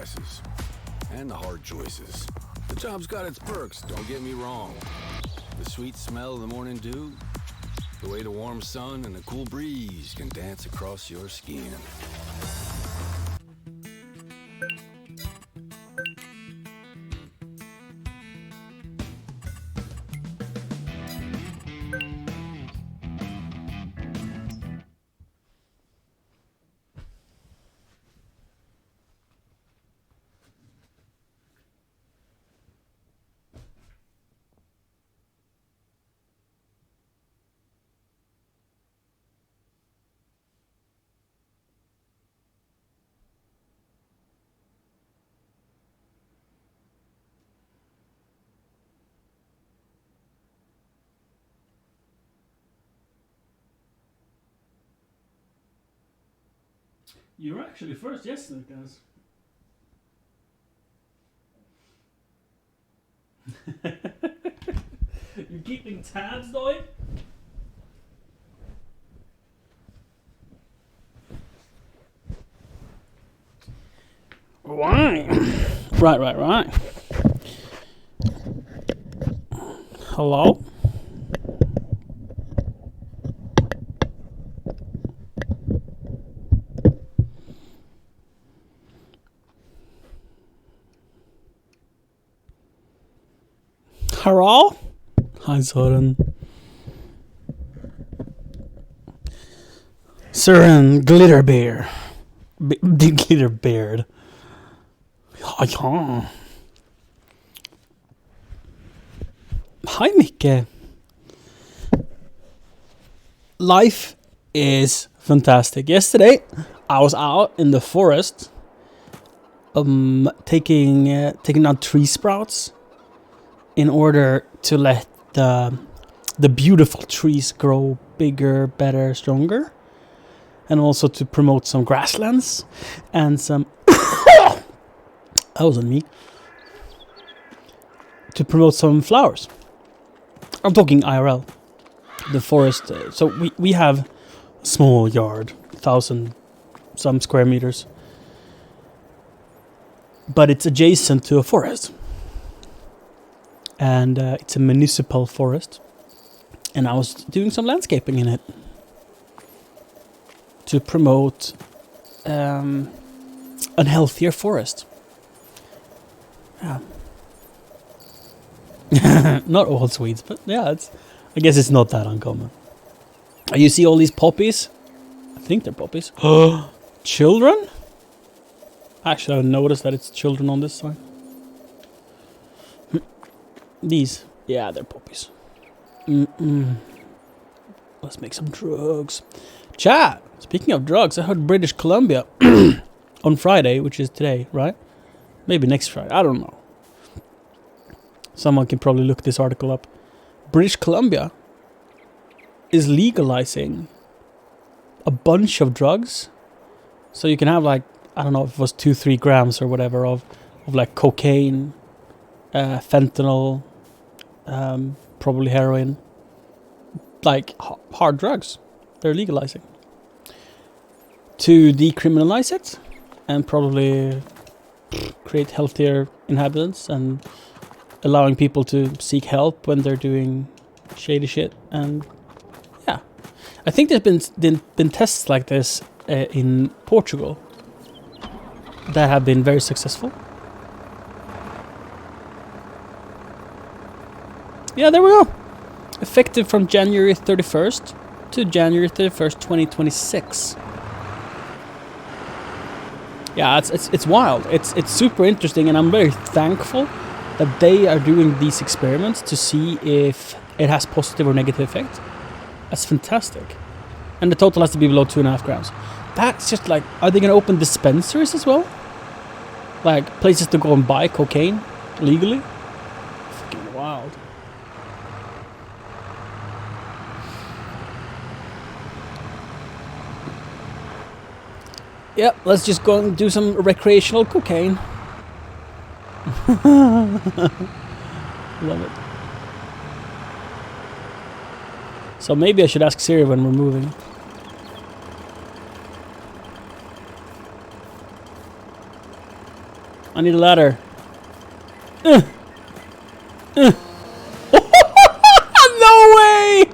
sacrifices and the hard choices. The job's got its perks, don't get me wrong. The sweet smell of the morning dew, the way the warm sun and the cool breeze can dance across your skin. You're actually first, yes, Lucas. You're keeping tabs, Doyle? Right. Right. Hello? Hello? Hi, Søren. Søren Glitterbeard. Glitterbeard. Ja. Hi, Mikke. Life is fantastic. Yesterday, I was out in the forest, taking out tree sprouts in order to let the beautiful trees grow bigger, better, stronger, and also to promote some grasslands and some that wasn't me, to promote some flowers. I'm talking IRL, the forest. So we have a small yard, 1,000 some square meters, but it's adjacent to a forest. And it's a municipal forest, and I was doing some landscaping in it to promote a healthier forest. Yeah. Not all Swedes, but yeah, I guess it's not that uncommon. You see all these poppies? I think they're poppies. Children? Actually, I noticed that it's children on this side. These, yeah, they're poppies. Let's make some drugs. Chat! Speaking of drugs, I heard British Columbia on Friday, which is today, right? Maybe next Friday, I don't know. Someone can probably look this article up. British Columbia is legalizing a bunch of drugs. So you can have like, I don't know if it was 2-3 grams or whatever of like cocaine, fentanyl, probably heroin, like hard drugs. They're legalizing to decriminalize it and probably create healthier inhabitants and allowing people to seek help when they're doing shady shit. And yeah, I think there's been tests like this in Portugal that have been very successful. Yeah, there we go. Effective from January 31st to January 31st, 2026. Yeah, it's wild. It's super interesting, and I'm very thankful that they are doing these experiments to see if it has positive or negative effect. That's fantastic. And the total has to be below 2.5 grams. That's just like, are they going to open dispensaries as well? Like places to go and buy cocaine legally? Fucking wild. Yep, let's just go and do some recreational cocaine. Love it. So maybe I should ask Siri when we're moving. I need a ladder. No way!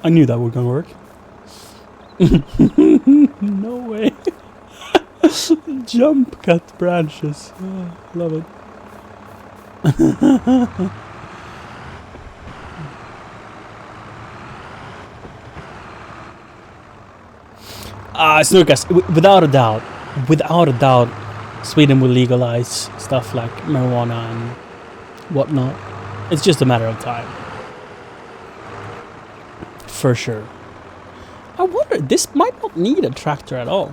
I knew that was gonna work. No way. Jump cut branches. Oh, love it. Snookas, without a doubt, Sweden will legalize stuff like marijuana and whatnot. It's just a matter of time. For sure. I wonder, this might not need a tractor at all.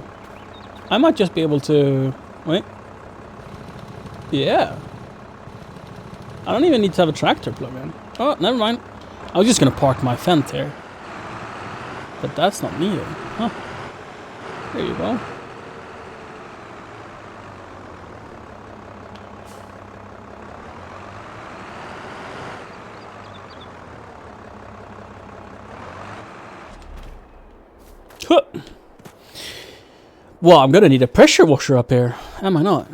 I might just be able to... Wait. Yeah. I don't even need to have a tractor plug in. Oh, never mind. I was just gonna park my Fendt here. But that's not needed. Huh. There you go. Huh. Well, I'm gonna need a pressure washer up here, am I not?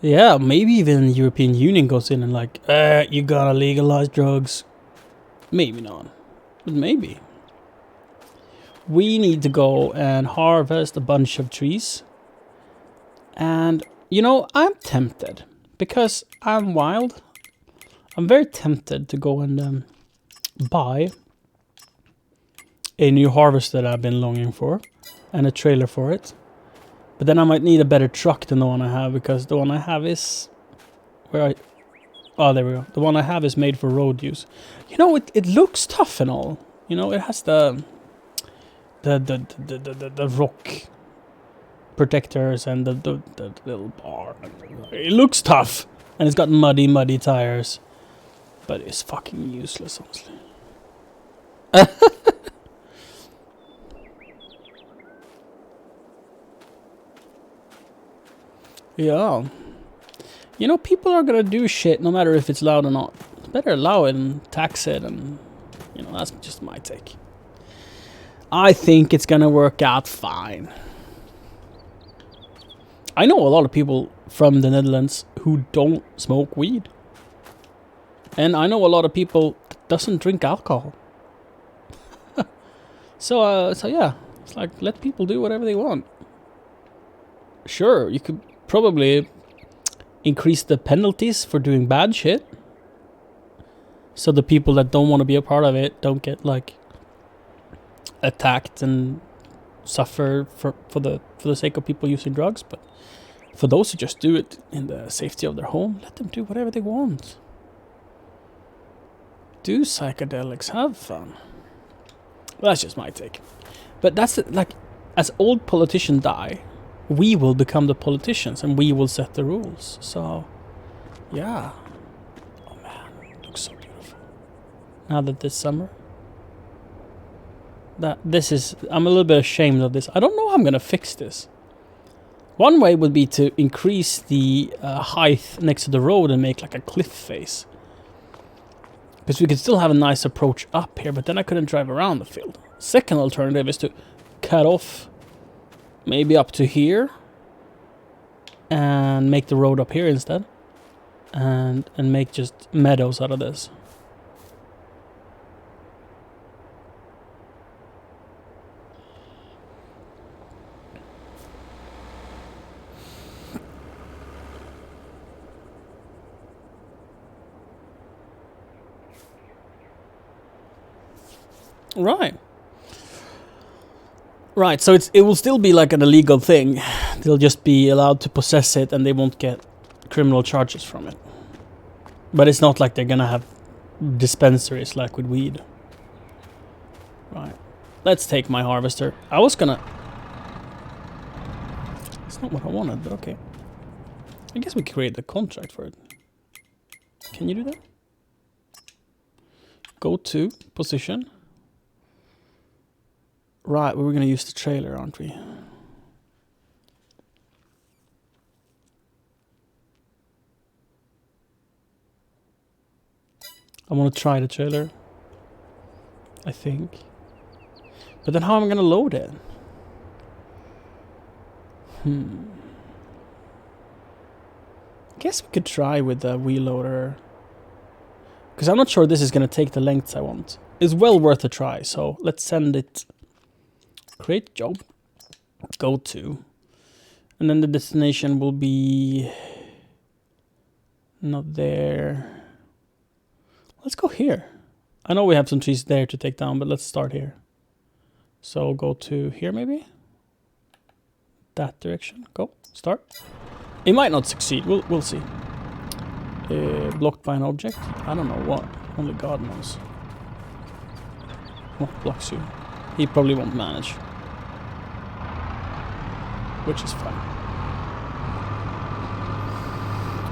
Yeah, maybe even the European Union goes in and like, you gotta legalize drugs. Maybe not, but maybe. We need to go and harvest a bunch of trees. And, you know, I'm tempted. Because I'm wild. I'm very tempted to go and buy a new harvester that I've been longing for. And a trailer for it. But then I might need a better truck than the one I have. Because the one I have is... Oh, there we go. The one I have is made for road use. You know, it looks tough and all. You know, it has the rock protectors and the little bar. It looks tough. And it's got muddy tires. But it's fucking useless, honestly. Yeah. You know, people are gonna do shit no matter if it's loud or not. Better allow it and tax it, and you know, that's just my take. I think it's gonna work out fine. I know a lot of people from the Netherlands who don't smoke weed. And I know a lot of people that doesn't drink alcohol. So yeah, it's like, let people do whatever they want. Sure, you could probably increase the penalties for doing bad shit. So the people that don't want to be a part of it don't get like attacked and suffer for the sake of people using drugs. But for those who just do it in the safety of their home, let them do whatever they want. Do psychedelics, have fun. Well, that's just my take. But that's like, as old politicians die, we will become the politicians and we will set the rules. So, yeah. Oh man, it looks so beautiful. Now that this summer. I'm a little bit ashamed of this. I don't know how I'm gonna fix this. One way would be to increase the height next to the road and make like a cliff face. Because we could still have a nice approach up here, but then I couldn't drive around the field. Second alternative is to cut off maybe up to here and make the road up here instead, and make just meadows out of this. Right, so it will still be like an illegal thing. They'll just be allowed to possess it and they won't get criminal charges from it. But it's not like they're gonna have dispensaries like with weed. Right, let's take my harvester. I was gonna... It's not what I wanted, but okay. I guess we create the contract for it. Can you do that? Go to position. Right, we were going to use the trailer, aren't we? I want to try the trailer. I think. But then how am I gonna load it? Guess we could try with the wheel loader. Because I'm not sure this is gonna take the lengths I want. It's well worth a try, so let's send it. Create job. Go to. And then the destination will be... not there. Let's go here. I know we have some trees there to take down, but let's start here. So go to here maybe? That direction. Go. Start. It might not succeed. We'll see. Blocked by an object? I don't know what. Only God knows. What blocks you? He probably won't manage. Which is fine.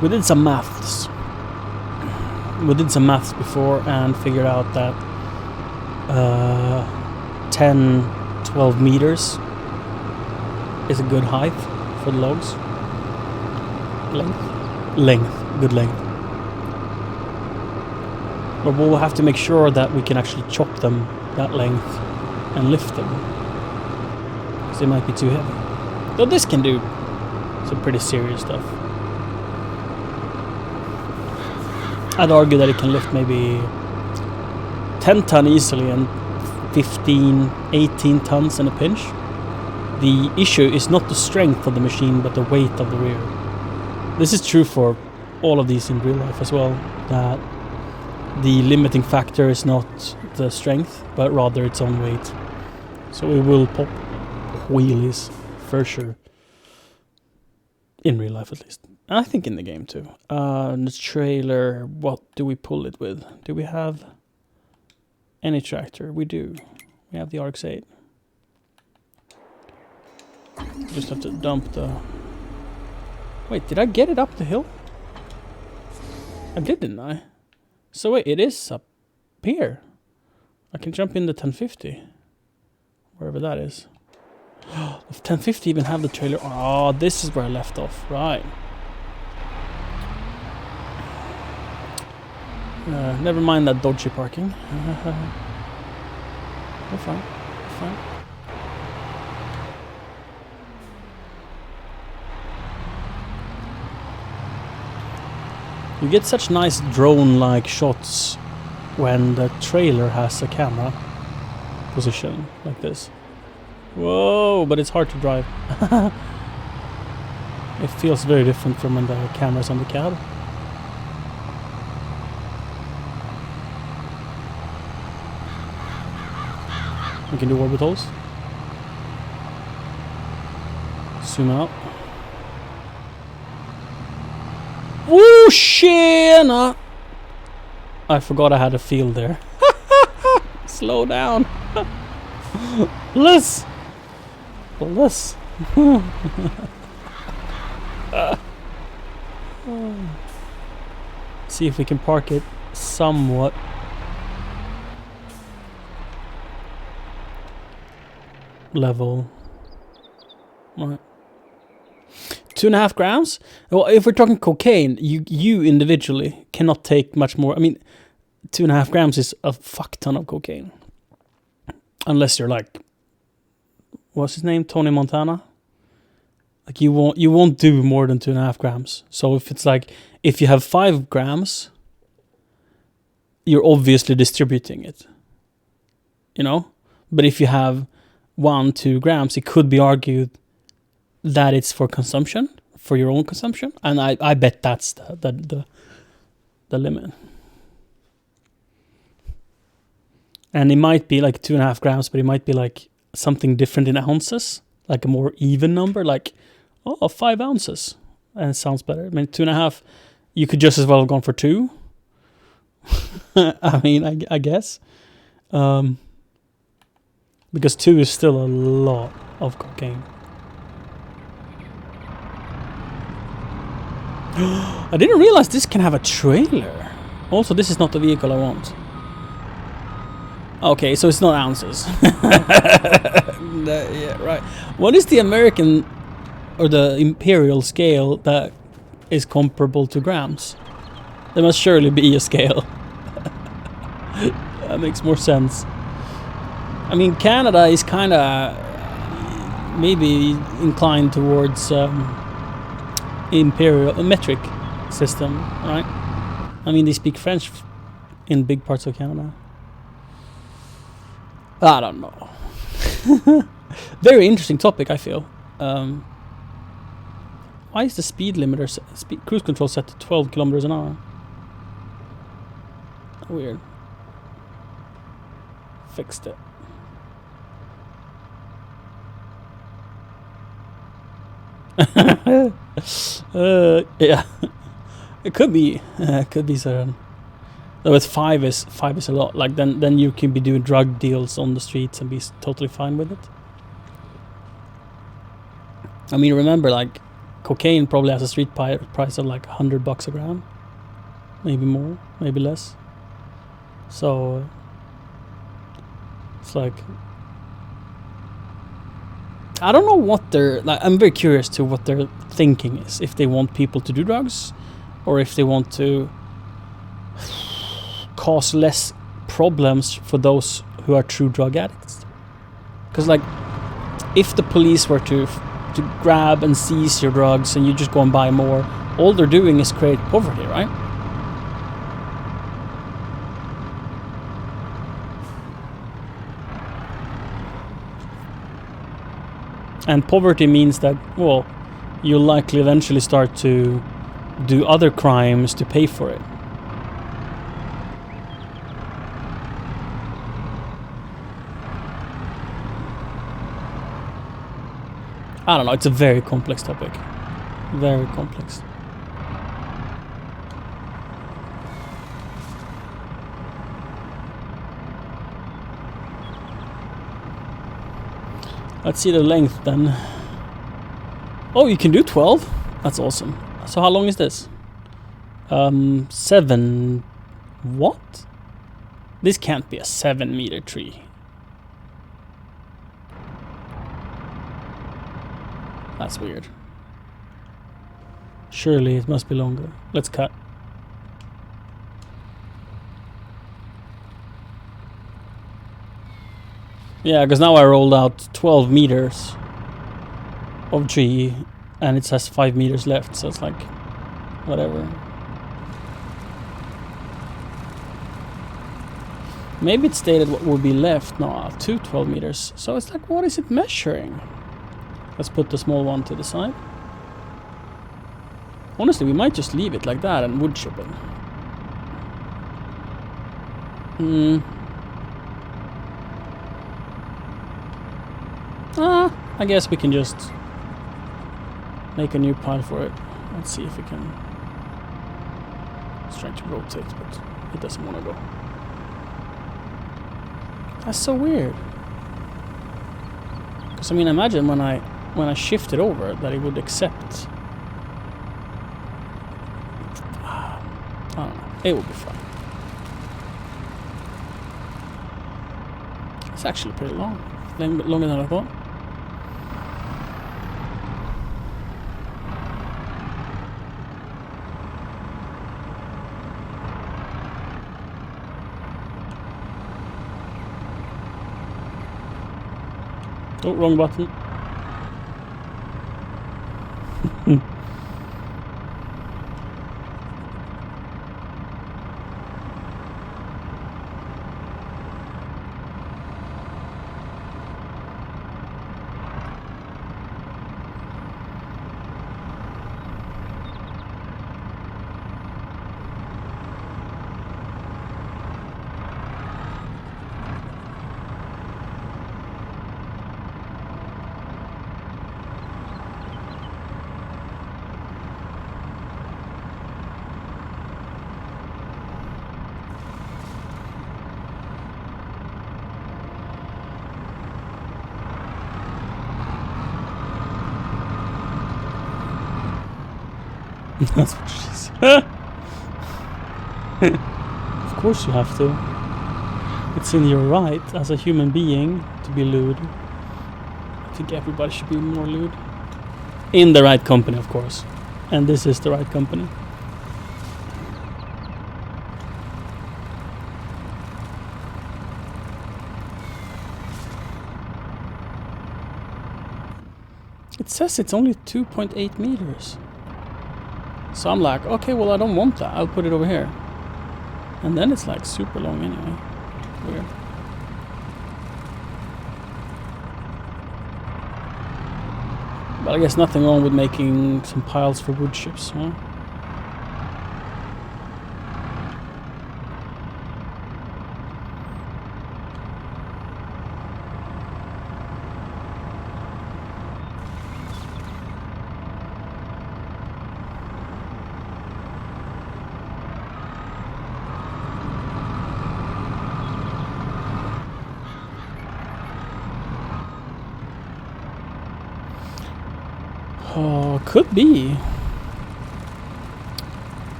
We did some maths. We did some maths before and figured out that 10, 12 meters is a good height for the logs. Length. Good length. But we'll have to make sure that we can actually chop them that length and lift them. Because they might be too heavy. Though this can do some pretty serious stuff. I'd argue that it can lift maybe 10 ton easily and 15, 18 tons in a pinch. The issue is not the strength of the machine, but the weight of the rear. This is true for all of these in real life as well, that the limiting factor is not the strength, but rather its own weight. So we will pop wheelies, for sure. In real life at least. I think in the game too. The trailer, what do we pull it with? Do we have any tractor? We do. We have the RX-8. Just have to dump the... Wait, did I get it up the hill? I did, didn't I? So wait, it is up here. I can jump in the 1050. Wherever that is. Does 1050 even have the trailer? Oh, this is where I left off. Right. Never mind that dodgy parking. We're fine. We're fine. You get such nice drone-like shots when the trailer has a camera position like this. Whoa, but it's hard to drive. It feels very different from when the camera's on the cab. We can do orbitals. Zoom out. Woo, Shana! I forgot I had a field there. Slow down. Bliss. Bliss. See if we can park it somewhat. Level. Right. 2.5 grams? Well, if we're talking cocaine, you individually cannot take much more. I mean, 2.5 grams is a fuck ton of cocaine. Unless you're like, what's his name? Tony Montana? Like you won't do more than 2.5 grams. So if it's like, if you have 5 grams, you're obviously distributing it. You know? But if you have 1-2 grams, it could be argued that it's for consumption, for your own consumption, and I bet that's the limit. And it might be like 2.5 grams, but it might be like something different in ounces, like a more even number, like 5 ounces, and it sounds better. I mean, 2.5, you could just as well have gone for 2. I mean, I guess. Because 2 is still a lot of cocaine. I didn't realize this can have a trailer. Also, this is not the vehicle I want. Okay, so it's not ounces. Yeah, right. What is the American or the imperial scale that is comparable to grams? There must surely be a scale. That makes more sense. I mean, Canada is kind of maybe inclined towards imperial metric system, right? I mean, they speak French in big parts of Canada. I don't know. Very interesting topic, I feel. Why is the speed limiter, cruise control set to 12 kilometers an hour? Weird. Fixed it. Yeah, it could be certain. Though with 5 is a lot. Like then you can be doing drug deals on the streets and be totally fine with it. I mean, remember, like, cocaine probably has a street price of like $100 a gram, maybe more, maybe less. So it's like, I don't know what they're like. I'm very curious to what their thinking is. If they want people to do drugs, or if they want to cause less problems for those who are true drug addicts. Because, like, if the police were to grab and seize your drugs and you just go and buy more, all they're doing is create poverty, right? And poverty means that, well, you'll likely eventually start to do other crimes to pay for it. I don't know, it's a very complex topic. Very complex. Let's see the length then. Oh, you can do 12? That's awesome. So how long is this? 7... What? This can't be a 7-meter tree. That's weird. Surely it must be longer. Let's cut. Yeah, because now I rolled out 12 meters of tree and it has 5 meters left, so it's like, whatever. Maybe it stated what would be left. No, 12 meters. So it's like, what is it measuring? Let's put the small one to the side. Honestly, we might just leave it like that and wood chip it. I guess we can just make a new pile for it. Let's see if we can. It's trying to rotate, but it doesn't want to go. That's so weird. Because I mean, imagine when I shift it over that it would accept. I don't know. It will be fine. It's actually pretty long. Longer than I thought. Oh, wrong button. That's what she said. Of course you have to. It's in your right as a human being to be lewd. I think everybody should be more lewd. In the right company, of course. And this is the right company. It says it's only 2.8 meters. So I'm like, okay, well I don't want that. I'll put it over here. And then it's like super long anyway. Weird. But I guess nothing wrong with making some piles for wood chips, huh? Oh, could be.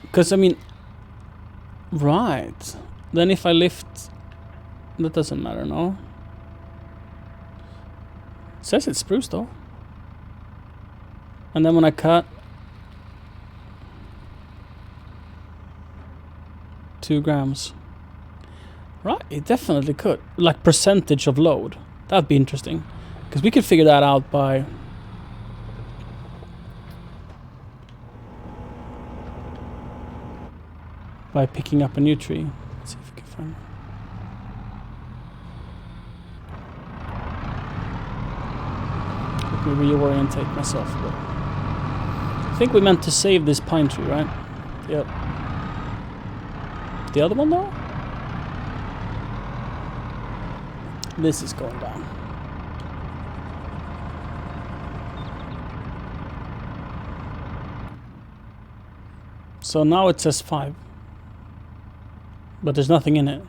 Because, I mean... Right. Then if I lift... That doesn't matter, no? It says it's spruce, though. And then when I cut... 2 grams. Right, it definitely could. Like percentage of load. That'd be interesting. Because we could figure that out by... picking up a new tree. Let's see if we can find it. Let me reorientate myself a bit. I think we meant to save this pine tree, right? Yep. The other one though? This is going down. So now it says 5. But there's nothing in it.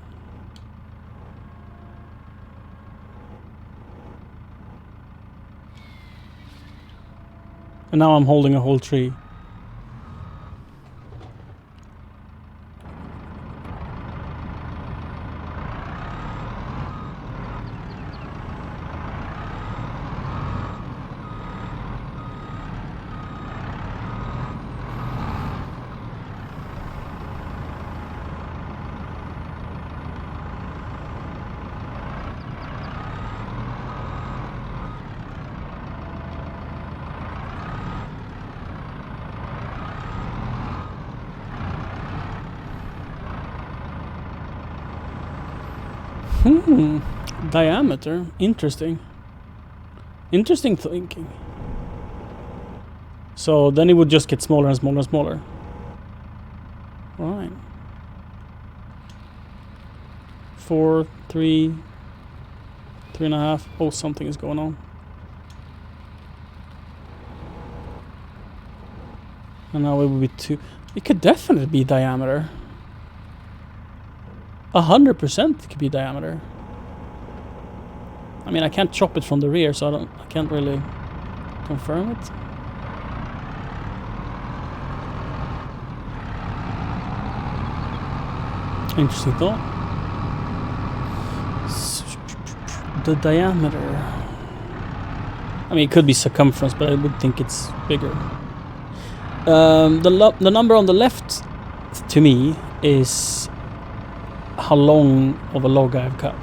And now I'm holding a whole tree. Diameter. Interesting. Interesting thinking. So then it would just get smaller and smaller and smaller. Right. 4, 3, 3.5. Oh, something is going on. And now it would be 2. It could definitely be diameter. 100% it could be diameter. I mean, I can't chop it from the rear, so I can't really confirm it. Interesting thought. The diameter. I mean, it could be circumference, but I would think it's bigger. The number on the left, to me, is how long of a log I've cut.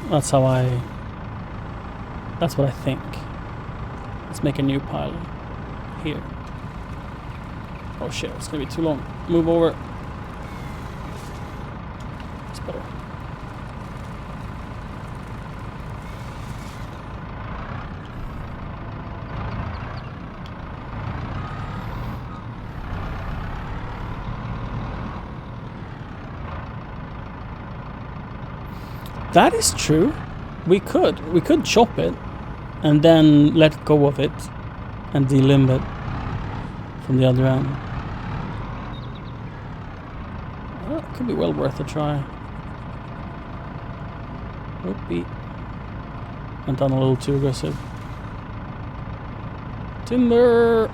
That's what I think. Let's make a new pile here. Oh shit, it's gonna be too long. Move over. It's better. That is true. We could chop it and then let go of it and delimb it from the other end. Well, it could be well worth a try. Whoopie. Went down a little too aggressive. Timber!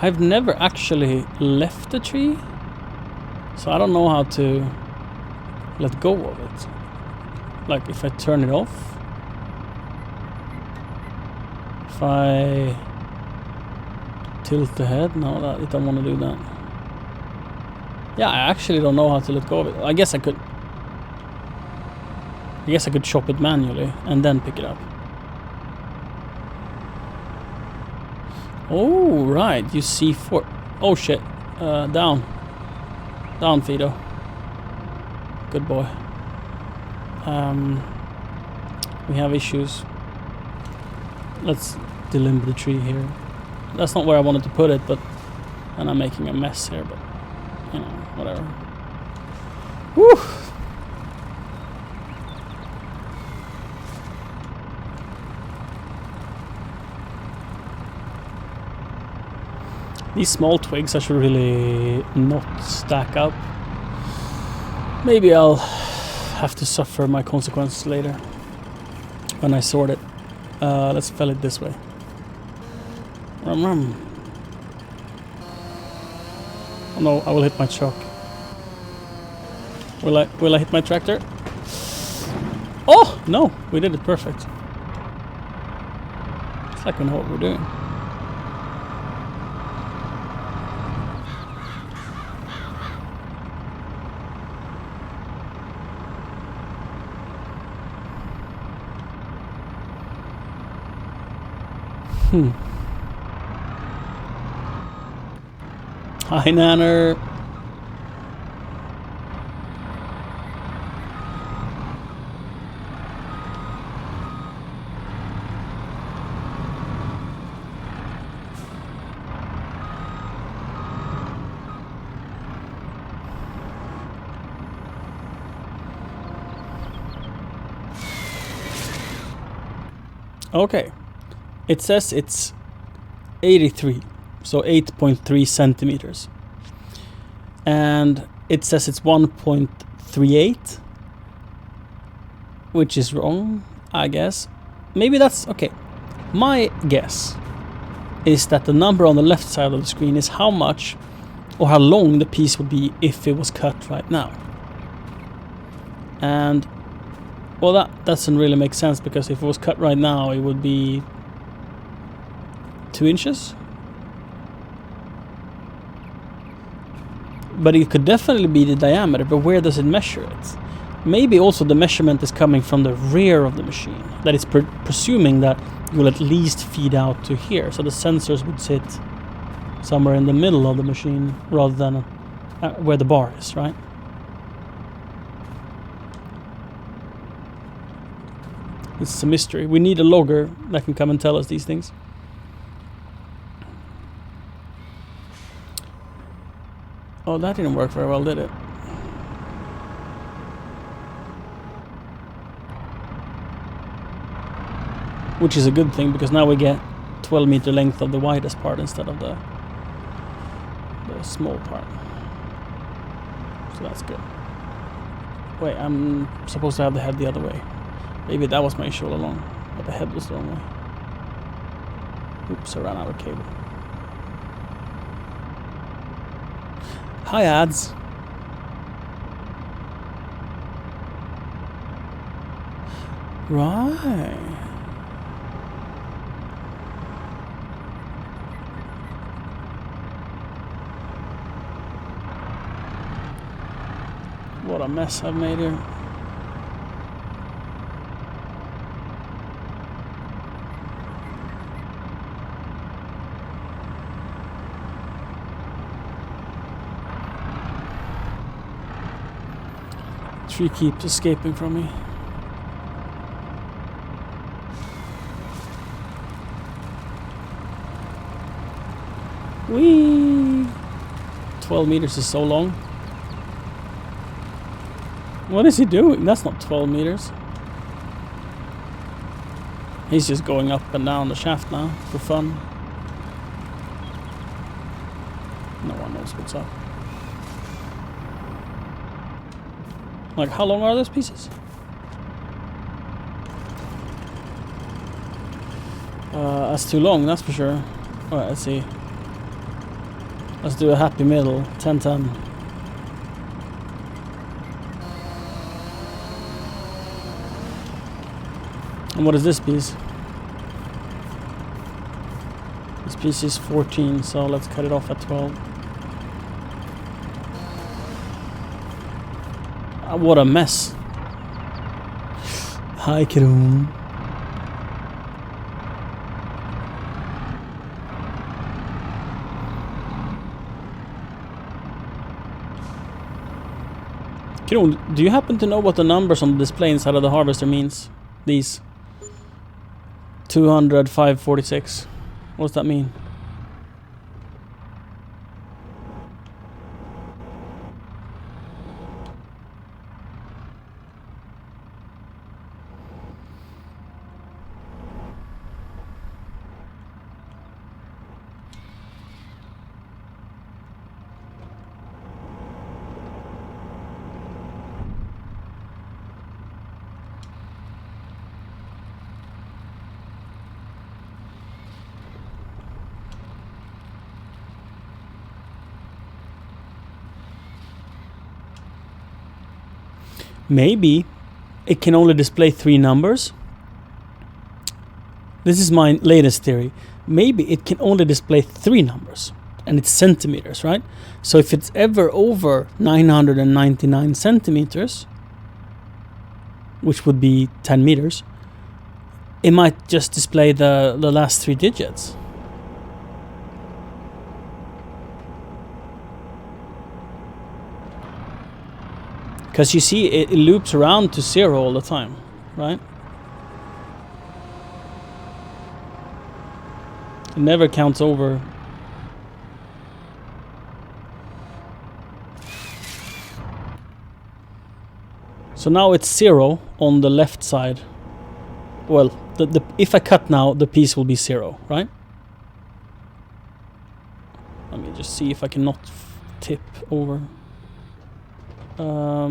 I've never actually left a tree, so I don't know how to let go of it. Like if I turn it off, if I tilt the head? No, I don't want to do that. Yeah, I actually don't know how to let go of it. I guess I could chop it manually and then pick it up. Oh, right, you see four. Oh shit, down. Down, Fido. Good boy. We have issues. Let's delimber the tree here. That's not where I wanted to put it, and I'm making a mess here, but, you know, whatever. Woo! These small twigs I should really not stack up. Maybe I'll have to suffer my consequences later when I sort it. Let's fell it this way. Rum rum. Oh no, I will hit my truck. Will I hit my tractor? Oh no, we did it perfect. It's like we know what we're doing. Hi, Nanner. Okay. It says it's 83, so 8.3 centimeters. And it says it's 1.38, which is wrong, I guess. Maybe that's okay. My guess is that the number on the left side of the screen is how much or how long the piece would be if it was cut right now. And well, that doesn't really make sense, because if it was cut right now, it would be 2 inches. But it could definitely be the diameter, but where does it measure it? Maybe also the measurement is coming from the rear of the machine. That is presuming that you will at least feed out to here. So the sensors would sit somewhere in the middle of the machine rather than where the bar is, right? It's a mystery. We need a logger that can come and tell us these things. Oh, that didn't work very well, did it? Which is a good thing, because now we get 12-meter length of the widest part instead of the small part. So that's good. Wait, I'm supposed to have the head the other way. Maybe that was my issue all along, but the head was the wrong way. Oops, I ran out of cable. Hi, ads. Right. What a mess I've made here. Tree keeps escaping from me. Whee! 12 meters is so long. What is he doing? That's not 12 meters. He's just going up and down the shaft now for fun. No one knows what's up. Like, how long are those pieces? That's too long, that's for sure. Alright, let's see. Let's do a happy middle, 10-10. And what is this piece? This piece is 14, so let's cut it off at 12. What a mess. Hi, Kron. Kron, do you happen to know what the numbers on the display inside of the harvester means? These 200, 546. What does that mean? Maybe it can only display 3 numbers. This is my latest theory. Maybe it can only display 3 numbers, and it's centimeters, right? So if it's ever over 999 centimeters, which would be 10 meters, it might just display the last 3 digits. Because you see, it loops around to 0 all the time, right? It never counts over. So now it's 0 on the left side. Well, if I cut now, the piece will be 0, right? Let me just see if I can not tip over. There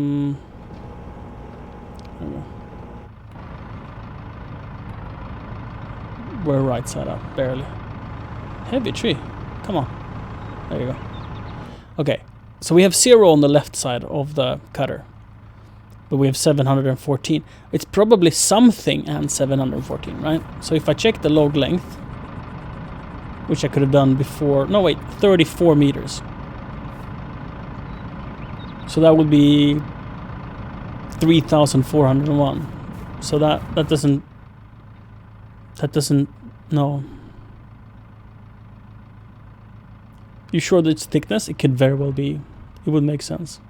we go. We're right side up, barely. Heavy tree. Come on. There you go. Okay, so we have 0 on the left side of the cutter. But we have 714. It's probably something and 714, right? So if I check the log length, which I could have done before. No, wait, 34 meters. So that would be 3,401. So that doesn't no. You sure that it's thickness? It could very well be. It would make sense.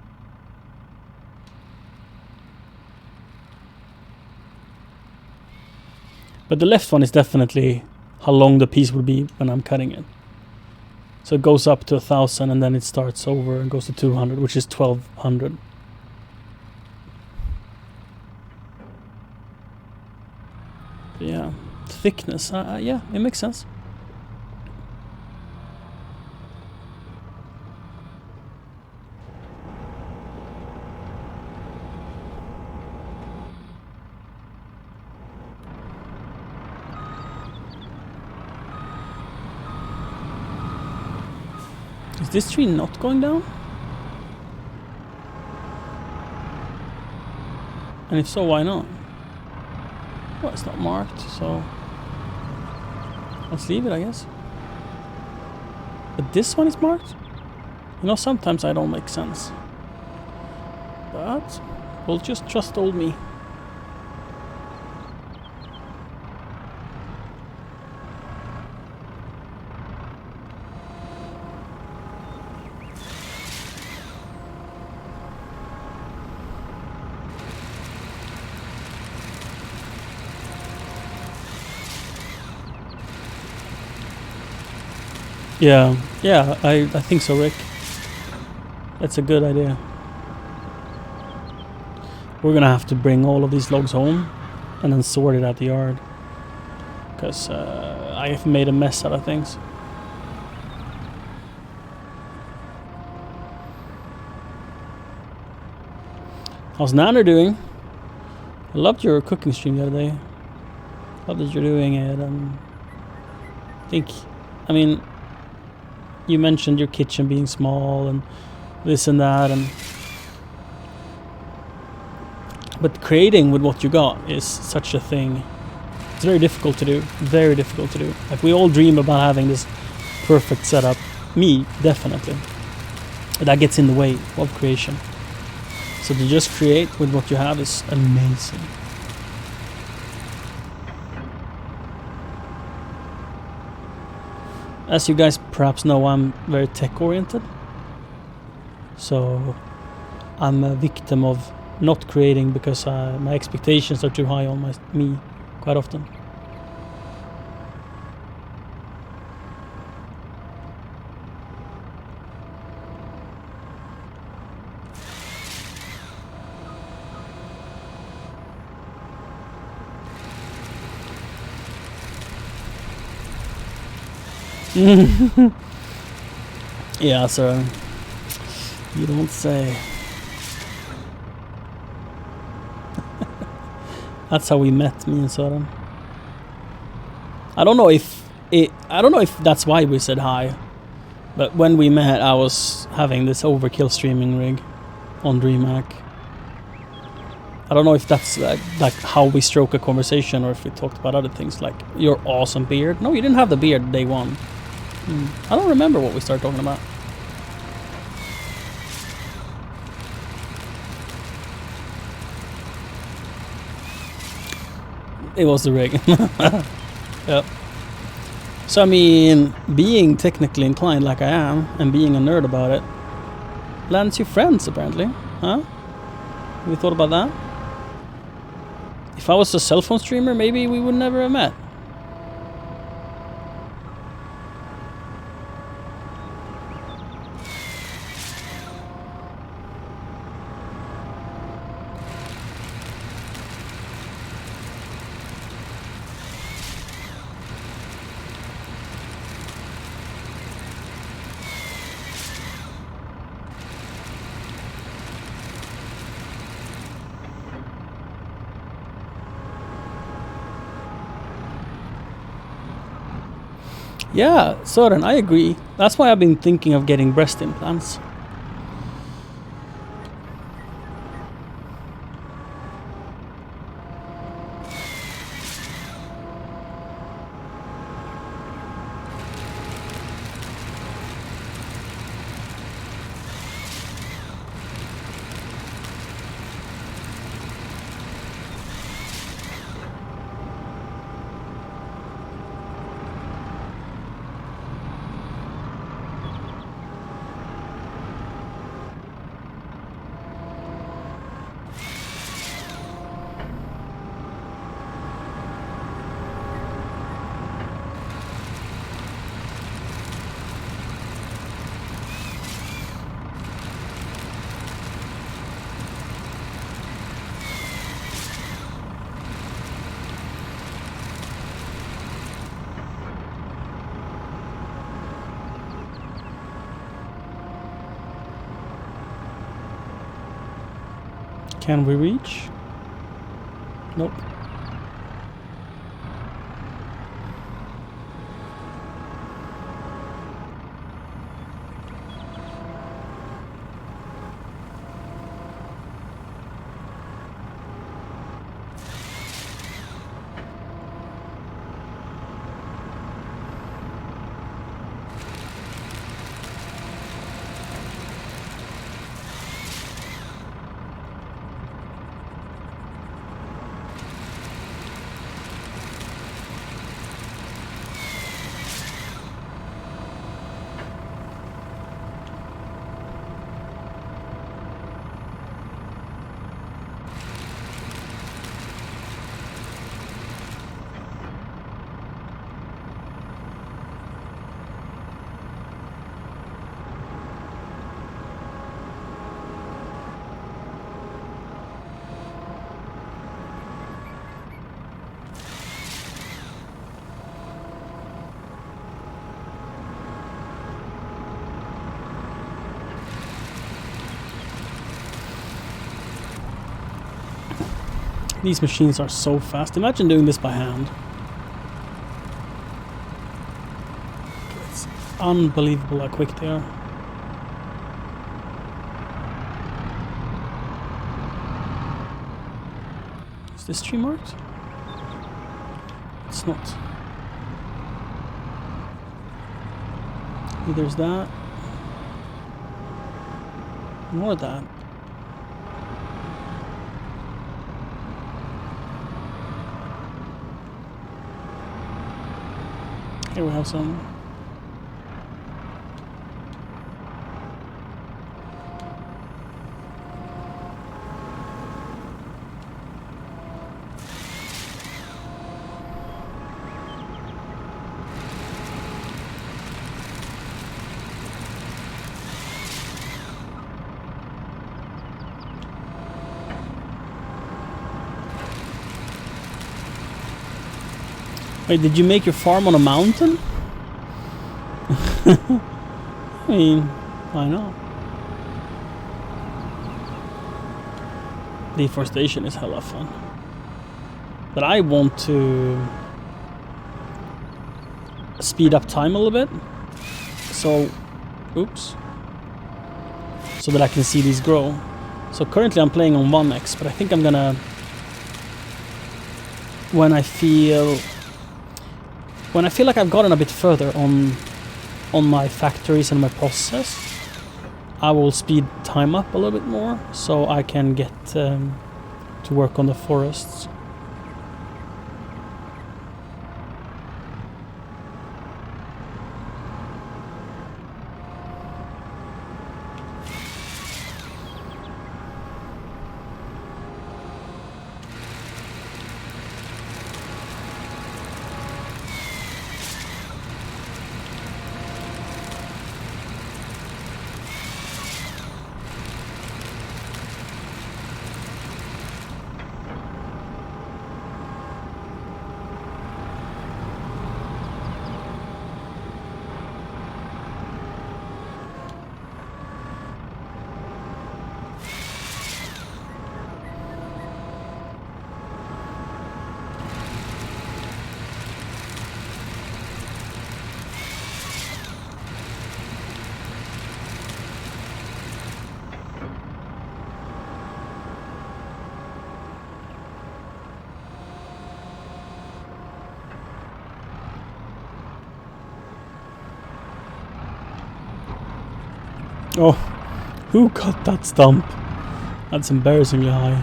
But the left one is definitely how long the piece will be when I'm cutting it. So it goes up to 1,000 and then it starts over and goes to 200, which is 1,200. But yeah, thickness, yeah, it makes sense. Is this tree not going down? And if so, why not? Well, it's not marked, so let's leave it, I guess. But this one is marked? You know, sometimes I don't make sense. But we'll just trust old me. Yeah, I think so, Rick. That's a good idea. We're gonna have to bring all of these logs home and then sort it at the yard. Because I have made a mess out of things. How's Nanner doing? I loved your cooking stream the other day. Love that you're doing it. I mean, you mentioned your kitchen being small and this and that, but creating with what you got is such a thing. It's very difficult to do. Very difficult to do. Like, we all dream about having this perfect setup. Me, definitely. That gets in the way of creation. So to just create with what you have is amazing. As you guys perhaps know, I'm very tech-oriented. So I'm a victim of not creating because my expectations are too high on me quite often. Yeah, sir. You don't say. That's how we met, me and Søren. I don't know if that's why we said hi. But when we met, I was having this overkill streaming rig on DreamHack. I don't know if that's like how we stroke a conversation or if we talked about other things like your awesome beard. No, you didn't have the beard day one. I don't remember what we started talking about. It was the rig. Yep. So I mean, being technically inclined like I am and being a nerd about it lands you friends apparently. Huh? Have you thought about that? If I was a cell phone streamer, maybe we would never have met. Yeah, Søren, I agree. That's why I've been thinking of getting breast implants. Can we reach? Nope. These machines are so fast. Imagine doing this by hand. It's unbelievable how quick they are. Is this tree marked? it's not. There's that. More of that. Here we have some. Wait, did you make your farm on a mountain? I mean, why not? Deforestation is hella fun. But I want to speed up time a little bit. So, oops. So that I can see these grow. So currently I'm playing on 1x, but I think I'm gonna... When I feel like I've gotten a bit further on my factories and my process, I will speed time up a little bit more so I can get to work on the forests. Oh, who got that stump? That's embarrassingly high.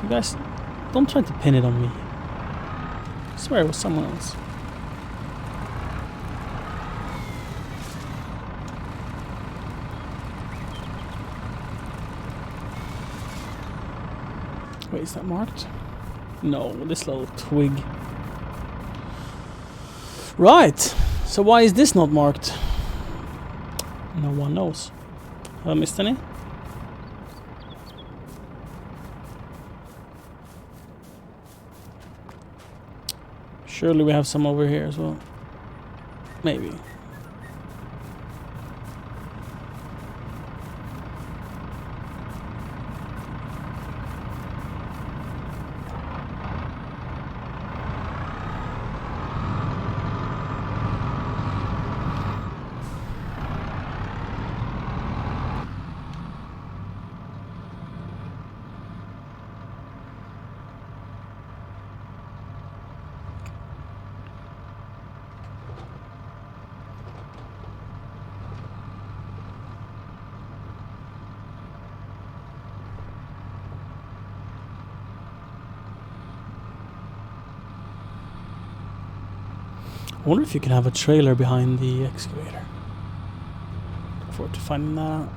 You guys, don't try to pin it on me. I swear it was someone else. Wait, is that marked? No, this little twig. Right, so why is this not marked? No one knows. Have I missed any? Surely we have some over here as well. Maybe. I wonder if you can have a trailer behind the excavator. Look forward to finding that out.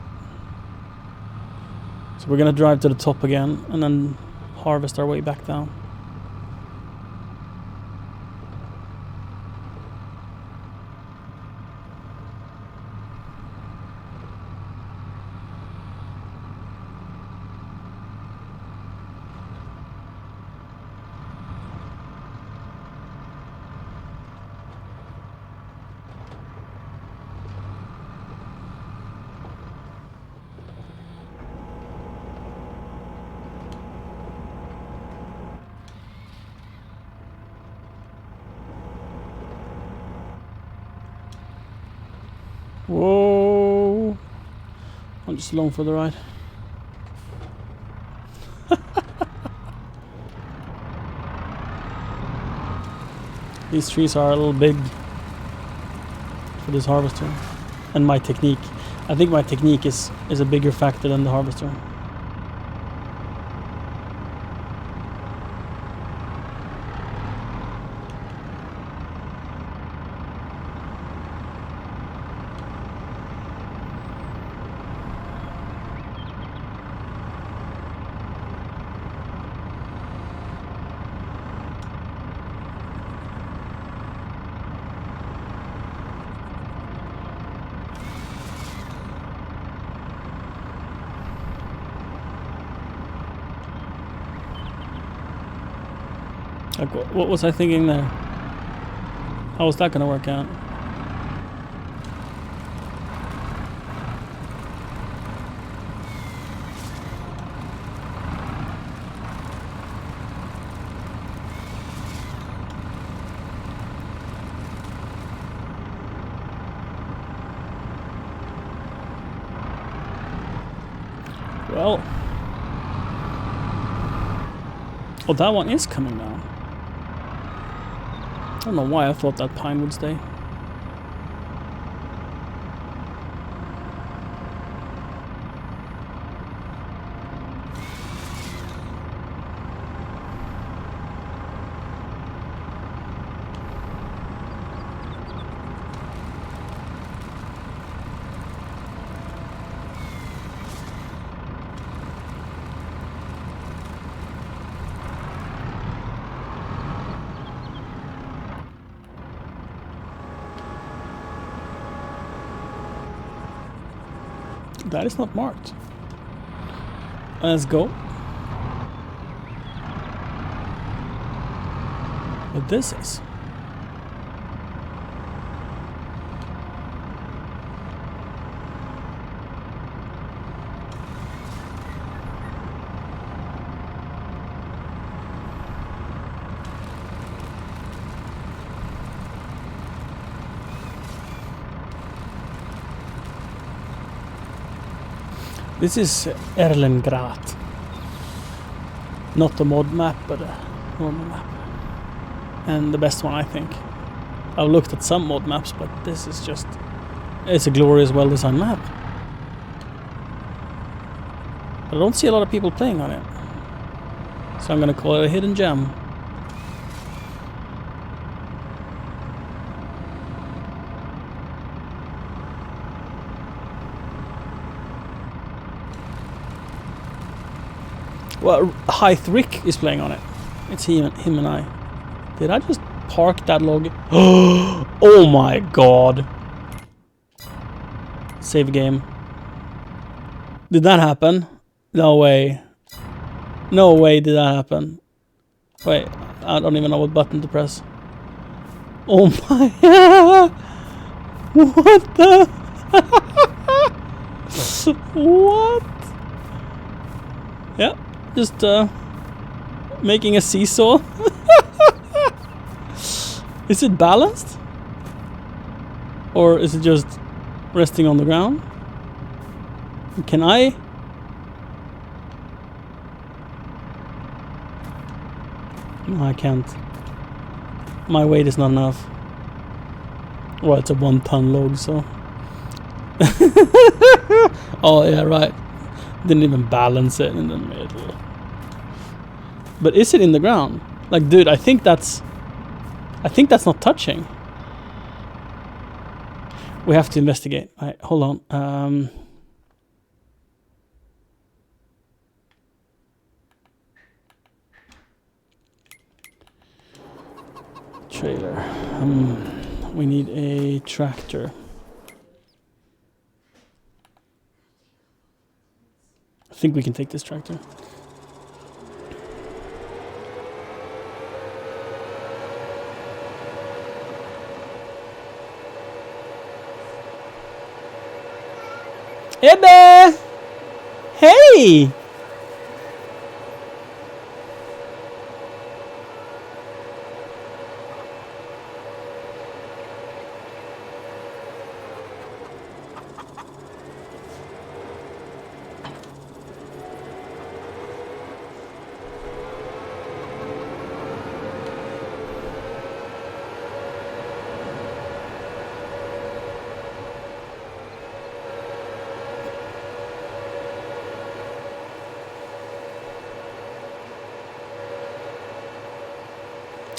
So we're gonna drive to the top again and then harvest our way back down. Whoa! I'm just along for the ride. These trees are a little big for this harvester. And my technique. I think my technique is a bigger factor than the harvester. Like, what was I thinking there? How was that gonna work out? Well, oh, that one is coming down. I don't know why I thought that pine would stay. That is not marked. Let's go. But this is. This is Erlengrad. Not a mod map, but a normal map. And the best one, I think. I've looked at some mod maps, but this is just... It's a glorious, well-designed map. I don't see a lot of people playing on it. So I'm gonna call it a hidden gem. Well, Hythe Rick is playing on it. It's him and I. Did I just park that log? Oh my god. Save game. Did that happen? No way. No way did that happen. Wait, I don't even know what button to press. Oh my... What the... What? Yeah. Just making a seesaw. Is it balanced? Or is it just resting on the ground? Can I? No, I can't. My weight is not enough. Well, it's a 1-ton log, so. Oh, yeah, right. Didn't even balance it in the middle. But is it in the ground? Like, dude, I think that's not touching. We have to investigate. Alright, hold on. Trailer. We need a tractor. I think we can take this tractor. Ebbe! Hey!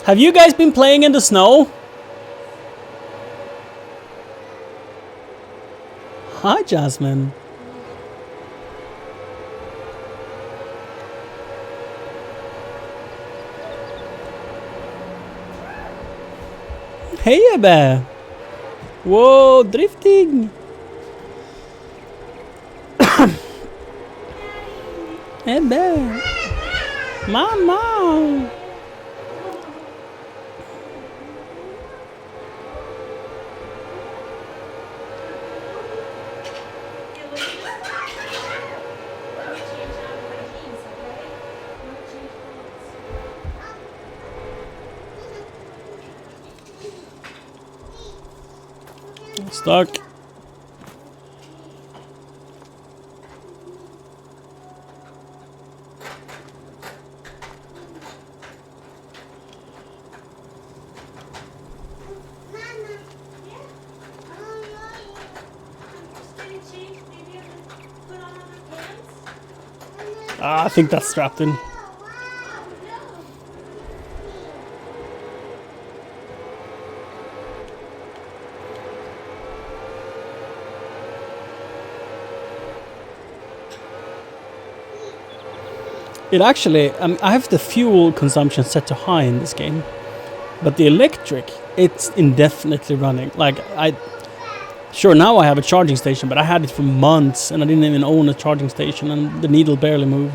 Have you guys been playing in the snow? Hi, Jasmine. Hey, Ebbe. Whoa, drifting. Ebbe. Mama. Stuck. I think that's strapped in. It actually, I have the fuel consumption set to high in this game, but the electric, it's indefinitely running. Like, sure, now I have a charging station, but I had it for months and I didn't even own a charging station and the needle barely moved.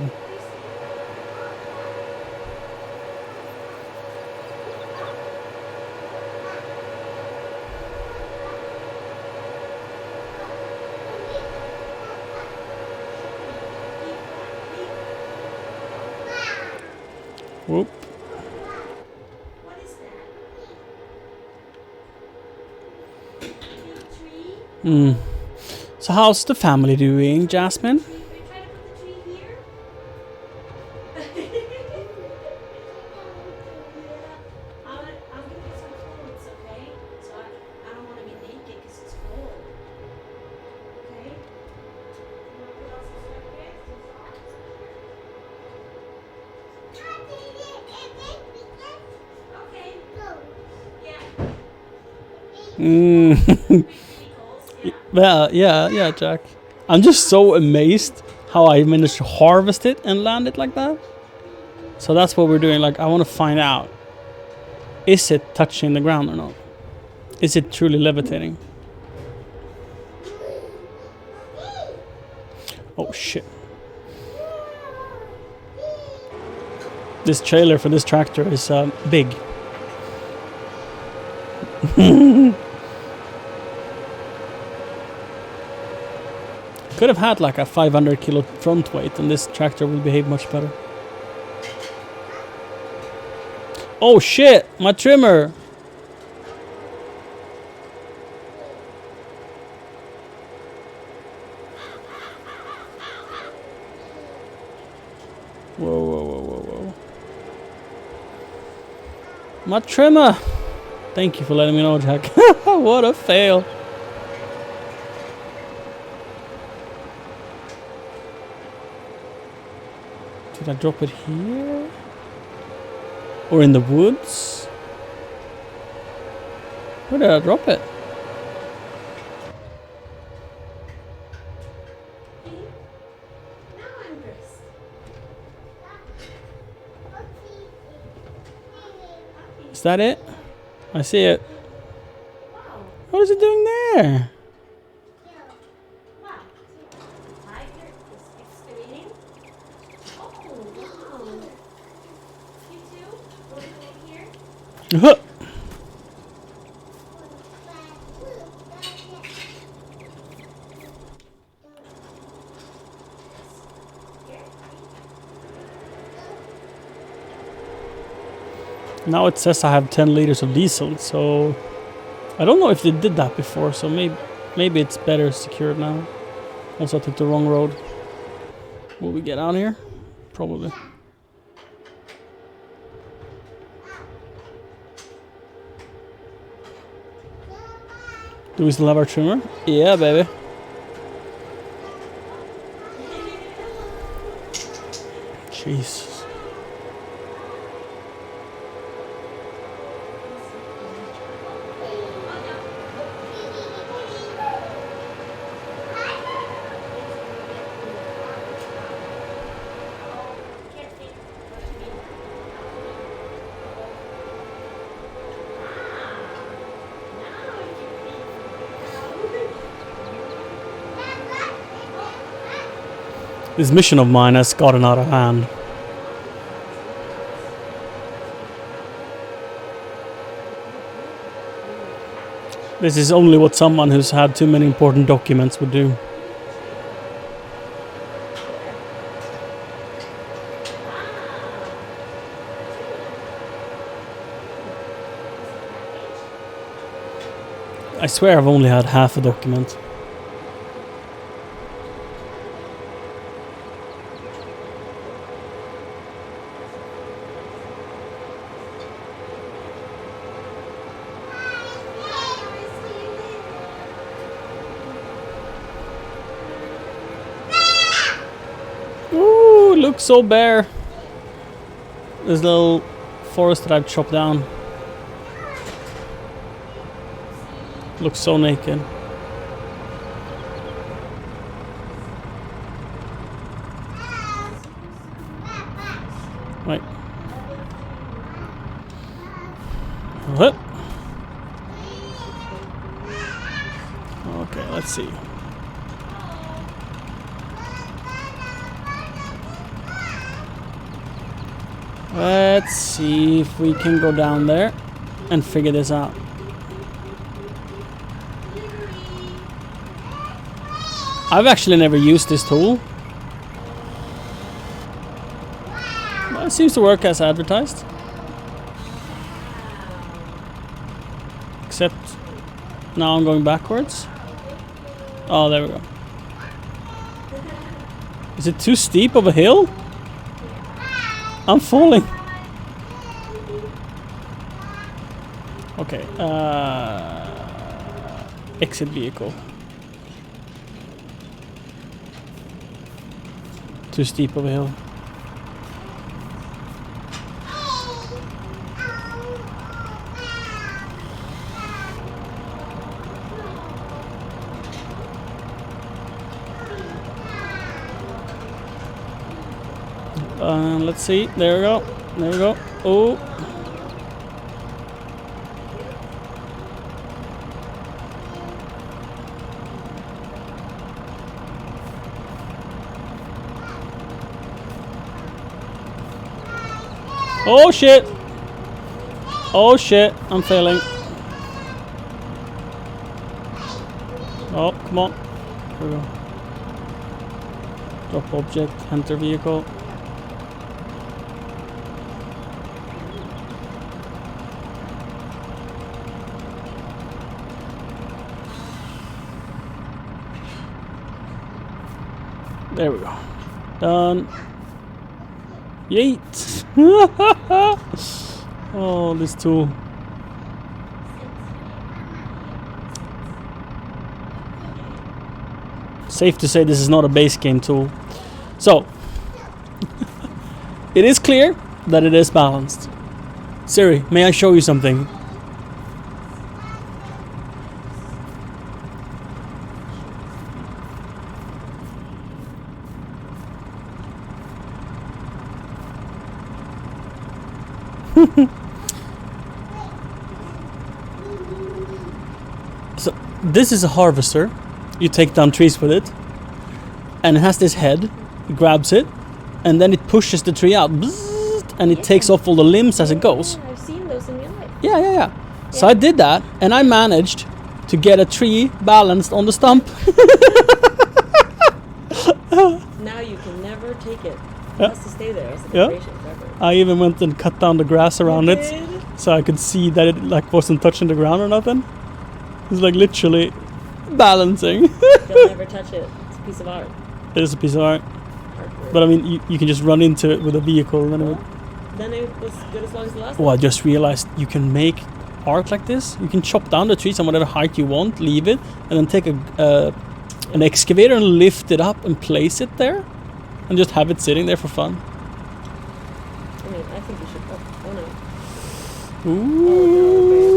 Whoop. What is that? Hmm. So how's the family doing, Jasmine? We try to put the tree here? I'm gonna get some clothes, okay? So I don't want to be naked because it's cold. Okay? You want to put on some sweatpants and socks? Okay. Yeah. Mm. Well, yeah, Jack. I'm just so amazed how I managed to harvest it and land it like that. So that's what we're doing. Like, I want to find out, is it touching the ground or not? Is it truly levitating? Oh shit. This trailer for this tractor is big. Could have had like a 500 kilo front weight and this tractor will behave much better. Oh shit, my trimmer! Whoa. My trimmer! Thank you for letting me know, Jack. What a fail. Did I drop it here? Or in the woods? Where did I drop it? Now I'm dressed. Is that it? I see it. Wow. What is it doing there? Wow. Tiger is excavating. Oh, wow. You too? Want to go here? Here? Now it says I have 10 liters of diesel, so I don't know if they did that before, so maybe it's better secured now. Also, I took the wrong road. Will we get out here? Probably. Do we still have our trimmer? Yeah, baby. Jesus. This mission of mine has gotten out of hand. This is only what someone who's had too many important documents would do. I swear I've only had half a document. Ooh, looks so bare. This little forest that I've chopped down. Looks so naked. Right. What? Okay, let's see. Let's see if we can go down there and figure this out. I've actually never used this tool. Well, it seems to work as advertised. Except now I'm going backwards. Oh, there we go. Is it too steep of a hill? I'm falling. Okay. Exit vehicle. Too steep of a hill. Let's see. There we go. There we go. Oh. Oh shit! Oh shit! I'm failing. Oh, come on. Here we go. Drop object, enter vehicle. There we go. Done. Yeet! Oh, this tool. Safe to say this is not a base game tool. So, it is clear that it is balanced. Siri, may I show you something? So this is a harvester. You take down trees with it, and it has this head. It grabs it, and then it pushes the tree out, bzzzt, and it takes off all the limbs as it goes. Yeah, I've seen those in real life. Yeah. So I did that, and I managed to get a tree balanced on the stump. Now you can never take it. It Yeah. has to stay there as a Yeah. decoration forever. I even went and cut down the grass around it, so I could see that it like wasn't touching the ground or nothing. It's like literally balancing. They'll never touch it. It's a piece of art. It is a piece of art. Artwork. But I mean, you can just run into it with a vehicle and then it would... Then it was good as long as the last Oh, one. I just realized you can make art like this. You can chop down the trees on whatever height you want, leave it, and then take an excavator and lift it up and place it there, and just have it sitting there for fun. I mean, I think you should. Oh no. Ooh.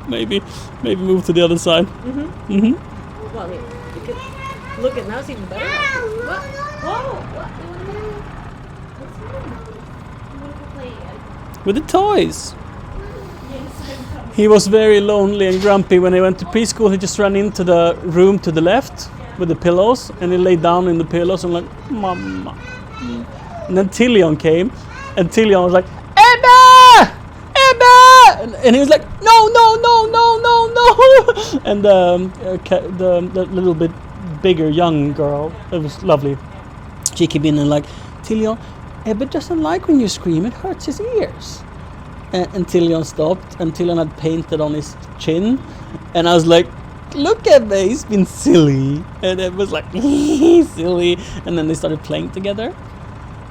maybe move to the other side. Well, I mean, you could look at now. It's even better. What? Whoa! What? What's wrong? You want to play again? With the toys. Yes, I'm coming. He was very lonely and grumpy when he went to preschool. He just ran into the room to the left, Yeah. with the pillows, and he laid down in the pillows and like, Mama. And then Tillion came, and Tillion was like, Ebba! Ebba! And he was like, no, no, no, no, no, no. And the little bit bigger young girl, it was lovely. She came in and like, Tillion, Ebba doesn't like when you scream, it hurts his ears. And Tillion stopped, and Tillion had painted on his chin, and I was like, look at me, he's been silly. And it was like, silly. And then they started playing together.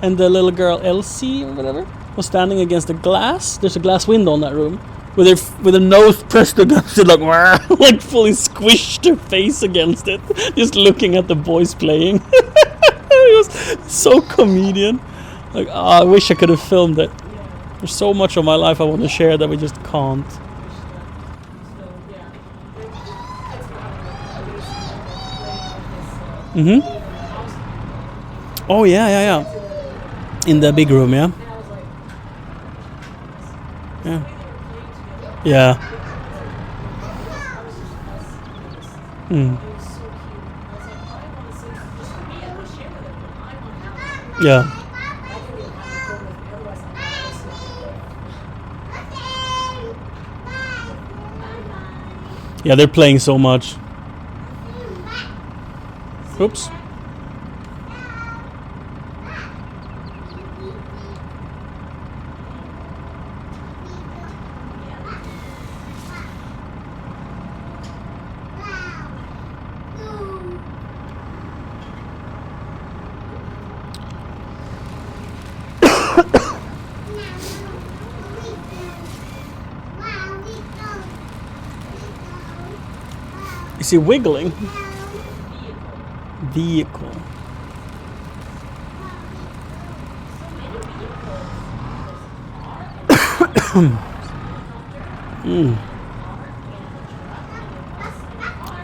And the little girl, Elsie or whatever, was standing against the glass. There's a glass window in that room. With her nose pressed against it, like, like fully squished her face against it. Just looking at the boys playing. It was so comedian. Like, I wish I could have filmed it. There's so much of my life I want to share that we just can't. Oh yeah. In the big room, yeah. Yeah. Yeah. Yeah, they're playing so much. Oops. Is he wiggling? Vehicle.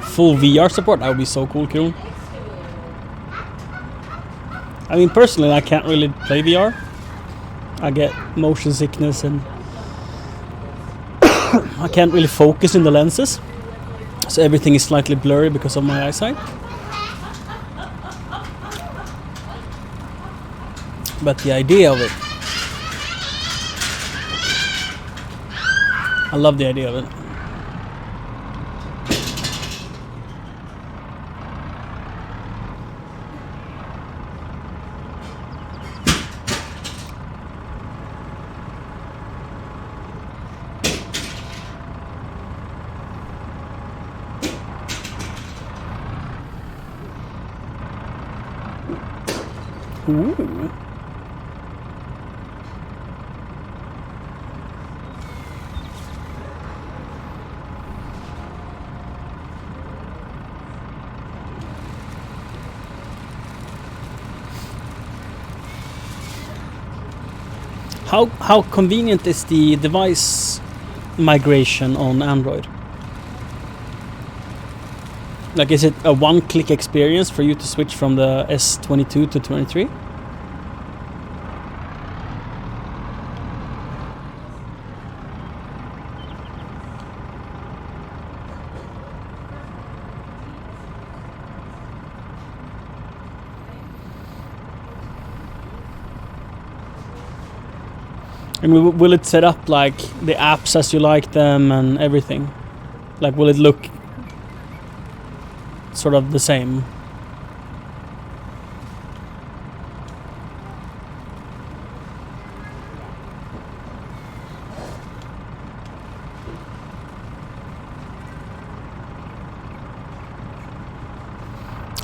Full VR support? That would be so cool, Kieran. I mean, personally, I can't really play VR. I get motion sickness and I can't really focus in the lenses. So everything is slightly blurry because of my eyesight. But the idea of it, I love the idea of it. Ooh. How convenient is the device migration on Android? Like, is it a one-click experience for you to switch from the S22 to 23? And will it set up like the apps as you like them and everything? Like, will it look sort of the same?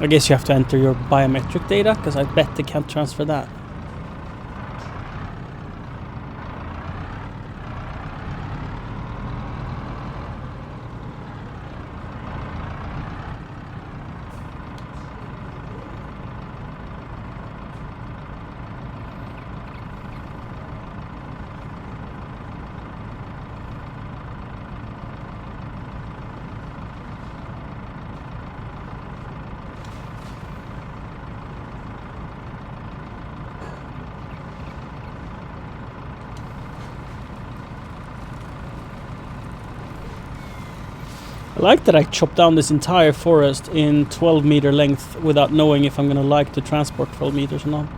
I guess you have to enter your biometric data, because I bet they can't transfer that. I like that I chopped down this entire forest in 12-meter length without knowing if I'm gonna like to transport 12 meters or not.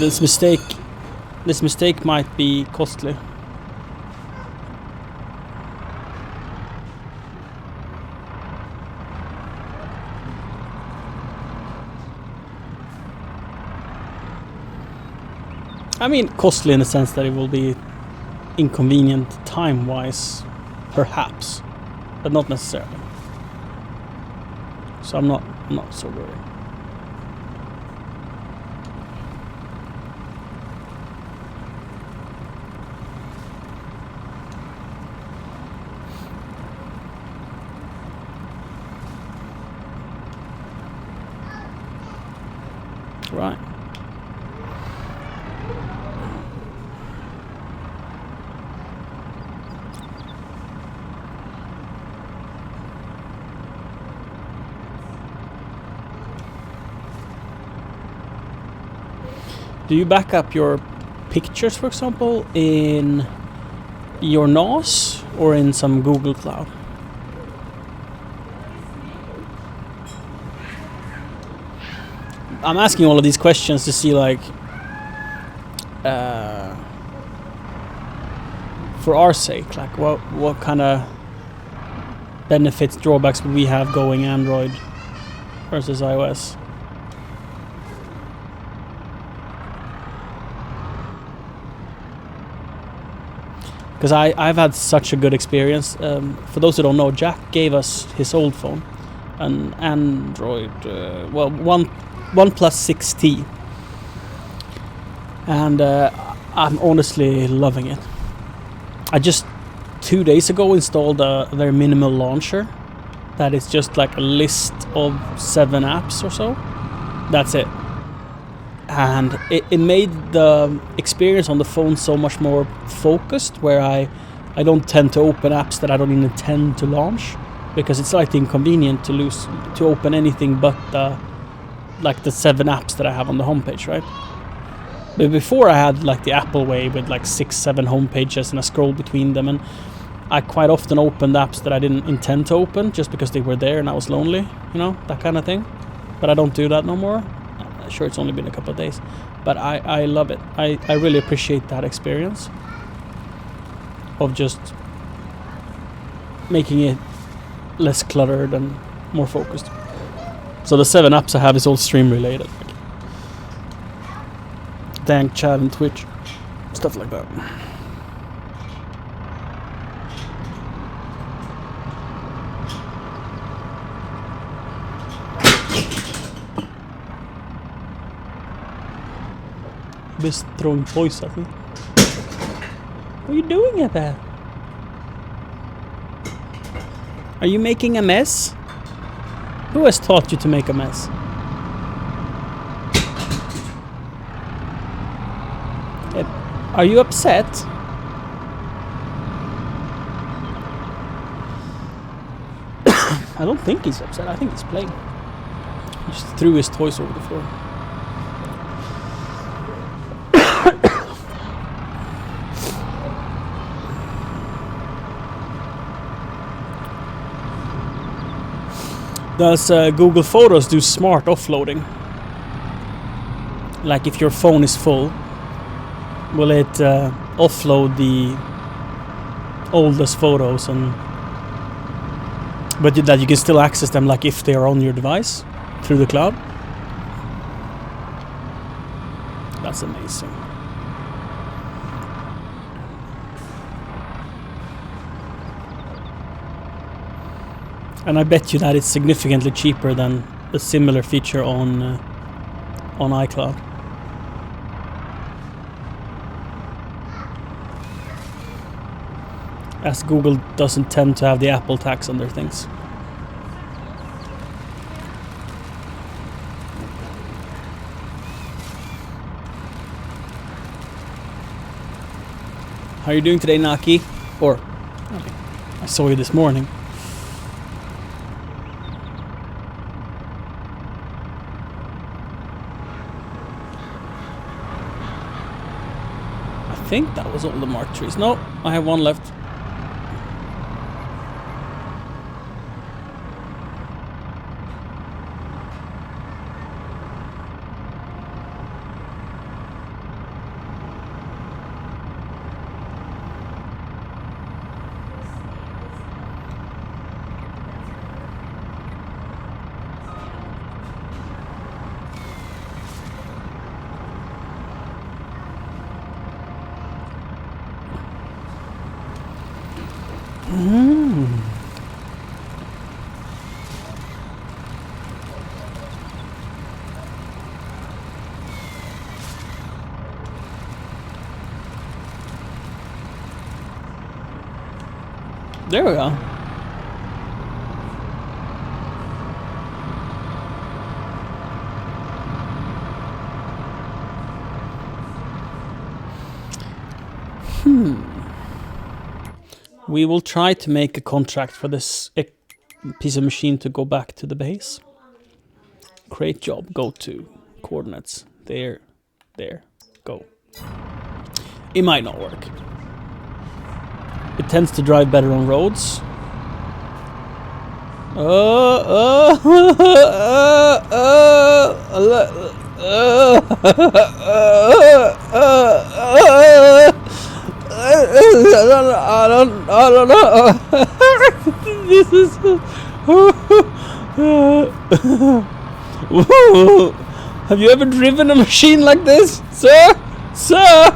This mistake might be costly. I mean, costly in the sense that it will be inconvenient time-wise, perhaps, but not necessarily. So I'm not so worried. Right. Do you back up your pictures, for example, in your NAS or in some Google Cloud? I'm asking all of these questions to see, like, for our sake, like, what kind of benefits, drawbacks would we have going Android versus iOS? Because I've had such a good experience. For those who don't know, Jack gave us his old phone, an Android, OnePlus 6T, and I'm honestly loving it. I just 2 days ago installed a very minimal launcher that is just like a list of 7 apps or so. That's it. And it made the experience on the phone so much more focused, where I don't tend to open apps that I don't even intend to launch, because it's slightly inconvenient to open anything but like the 7 apps that I have on the homepage, right? But before I had like the Apple way with like 6-7 homepages and I scroll between them, and I quite often opened apps that I didn't intend to open just because they were there and I was lonely, that kind of thing. But I don't do that no more. Sure, it's only been a couple of days, but I love it. I really appreciate that experience of just making it less cluttered and more focused. So the 7 apps I have is all stream related, like Dank, Chat, and Twitch, stuff like that. Just throwing toys at me. What are you doing at that? Are you making a mess? Who has taught you to make a mess? Are you upset? I don't think he's upset. I think he's playing. He just threw his toys over the floor. Does Google Photos do smart offloading? Like if your phone is full, will it offload the oldest photos, but that you can still access them, like if they are on your device through the cloud? That's amazing. And I bet you that it's significantly cheaper than a similar feature on iCloud. As Google doesn't tend to have the Apple tax on their things. How are you doing today, Naki? Or, I saw you this morning. I think that was all the marked trees. No, I have one left. There we go. We will try to make a contract for this piece of machine to go back to the base. Create job, go to, coordinates, there, go. It might not work. It tends to drive better on roads. I don't know. This is. Have you ever driven a machine like this, sir? Sir,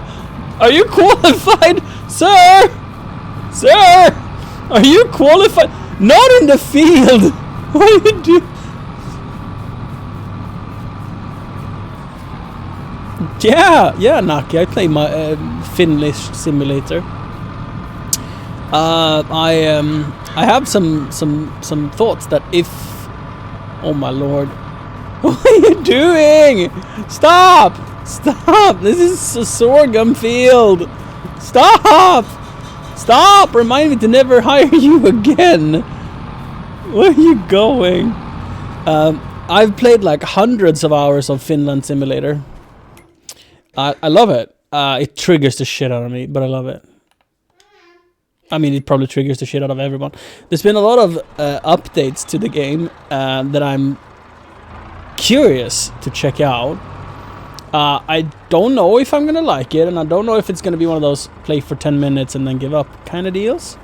are you qualified, sir? Sir, are you qualified? Not in the field. What are you doing? Yeah, Naki. I play my Finnish simulator. I have some thoughts that if, oh my lord, what are you doing? Stop! This is a sorghum field. Stop! Remind me to never hire you again. Where are you going? I've played like hundreds of hours of Finland Simulator. I love it. It triggers the shit out of me, but I love it. I mean, it probably triggers the shit out of everyone. There's been a lot of updates to the game that I'm curious to check out. I don't know if I'm gonna like it, and I don't know if it's gonna be one of those play for 10 minutes and then give up kind of deals.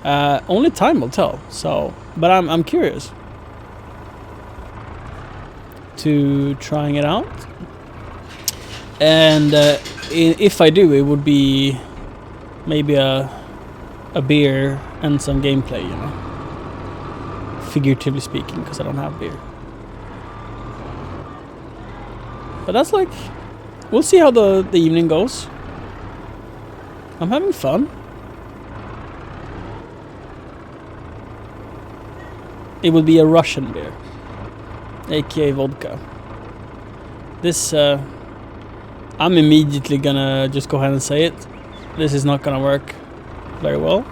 Only time will tell. So, but I'm curious to trying it out. And if I do, it would be maybe a beer and some gameplay, you know, figuratively speaking, because I don't have beer. But that's like, we'll see how the evening goes. I'm having fun. It would be a Russian beer, aka vodka. This, I'm immediately gonna just go ahead and say it. This is not gonna work very well.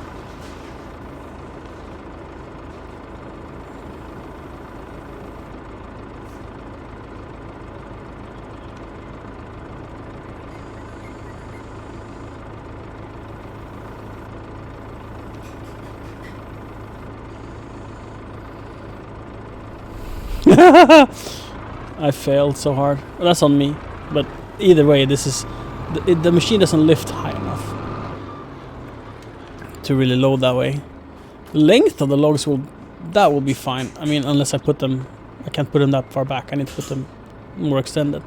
I failed so hard. Well, that's on me. But either way, this is the machine doesn't lift high enough to really load that way. The length of the logs will be fine. I mean, unless I put them, I can't put them that far back. I need to put them more extended.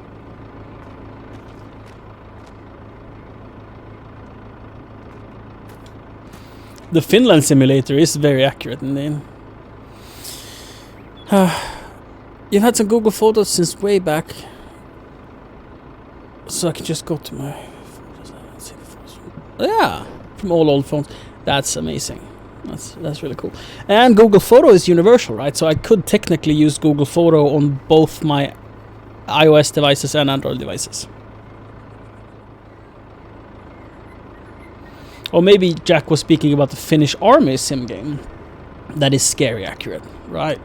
The Finland simulator is very accurate indeed. You've had some Google Photos since way back, so I can just go to my photos and see the photos. Yeah, from all old phones. That's amazing. That's really cool. And Google Photo is universal, right? So I could technically use Google Photo on both my iOS devices and Android devices. Or maybe Jack was speaking about the Finnish Army sim game. That is scary accurate, right?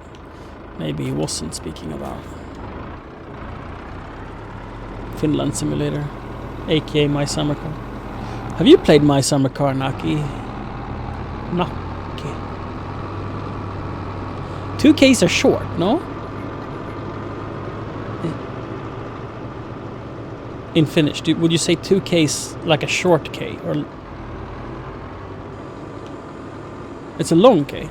Maybe he wasn't speaking about Finland Simulator, aka My Summer Car. Have you played My Summer Car, Naki? 2Ks are short, no? In Finnish, would you say 2Ks like a short K, or it's a long K?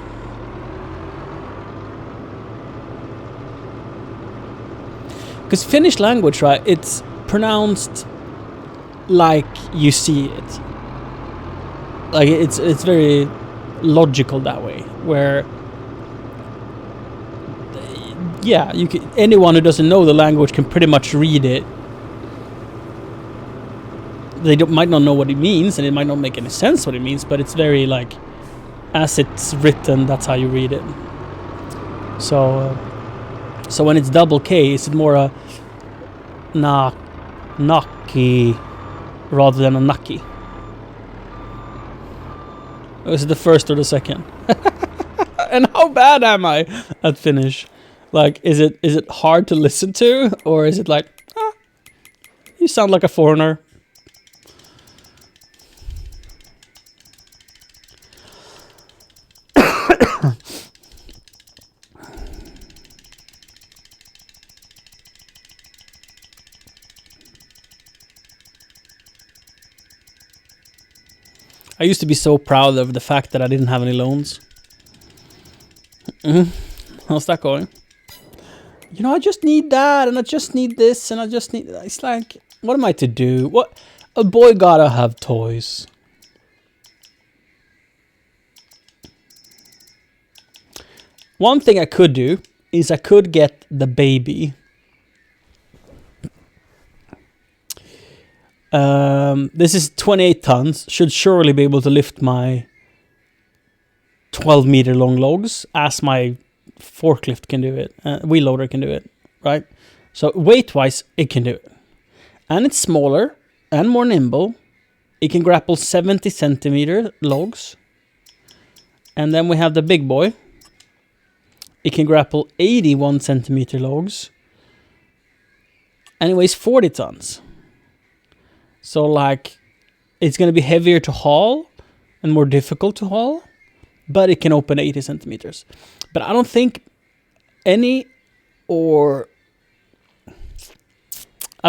Because Finnish language, right, it's pronounced like you see it. Like it's very logical that way. Where, yeah, you can, anyone who doesn't know the language can pretty much read it. They might not know what it means, and it might not make any sense what it means, but it's very like as it's written, that's how you read it. So when it's double K, is it more a Naki rather than a Naki? Or is it the first or the second? And how bad am I at Finnish? Like, is it hard to listen to, or is it like, you sound like a foreigner? I used to be so proud of the fact that I didn't have any loans. How's that going? You know, I just need that, and I just need this, and I just need... It's like, what am I to do? What? A boy gotta have toys. One thing I could do is I could get the baby. This is 28 tons. Should surely be able to lift my 12-meter long logs, as my forklift can do it. Wheel loader can do it, right? So weight-wise, it can do it. And it's smaller and more nimble. It can grapple 70 centimeter logs. And then we have the big boy. It can grapple 81 centimeter logs. And it weighs 40 tons. So, like, it's going to be heavier to haul and more difficult to haul, but it can open 80 centimeters. But I don't think I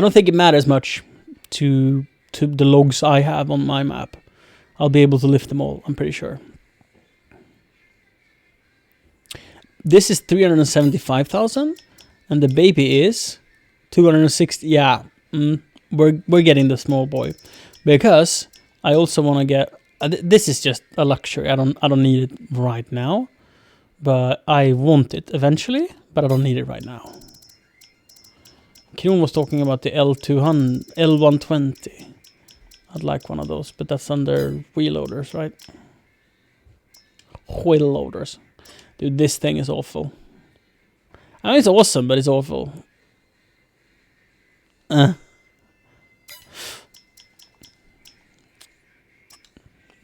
don't think it matters much to the logs I have on my map. I'll be able to lift them all, I'm pretty sure. This is 375,000, and the baby is 260. Yeah, we're getting the small boy, because I also want to get. This is just a luxury. I don't need it right now, but I want it eventually. But I don't need it right now. Kiron was talking about the L120. I'd like one of those, but that's under wheel loaders, right? Wheel loaders. Dude, this thing is awful. I mean, it's awesome, but it's awful.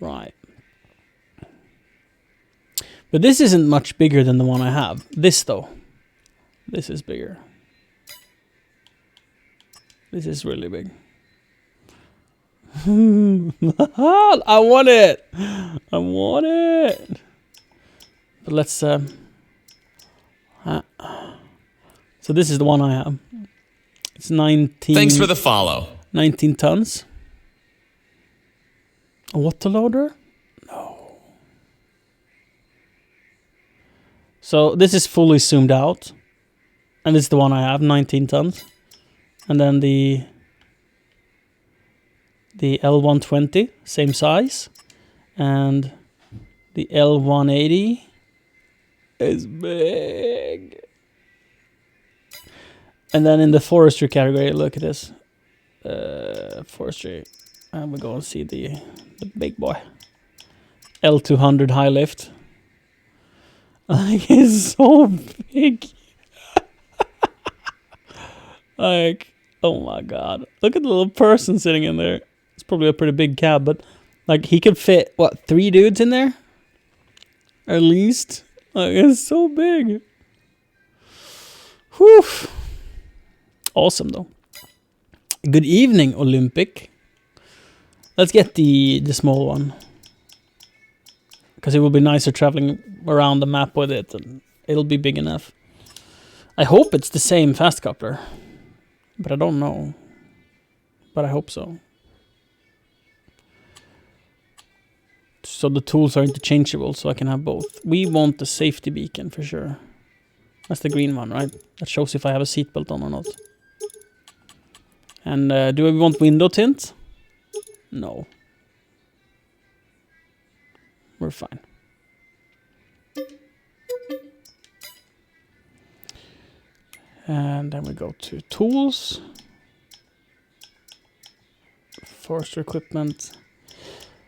Right. But this isn't much bigger than the one I have. This, though. This is bigger. This is really big. I want it! I want it! But let's... So this is the one I have. It's 19... Thanks for the follow. 19 tons. A water loader? No. So this is fully zoomed out. And this is the one I have, 19 tons. And then the L120, same size. And the L180 is big. And then in the forestry category, look at this. Forestry. And we go and see the big boy. L200 high lift. Like, it's so big. Like, oh my god. Look at the little person sitting in there. It's probably a pretty big cab, but like, he could fit, what, 3 dudes in there? At least. Like, it's so big. Whew. Awesome, though. Good evening, Olympic. Let's get the small one. Because it will be nicer traveling around the map with it, and it'll be big enough. I hope it's the same fast coupler. But I don't know. But I hope so. So the tools are interchangeable, so I can have both. We want the safety beacon for sure. That's the green one, right? That shows if I have a seatbelt on or not. And do we want window tint? No. We're fine. And then we go to tools. Forestry equipment.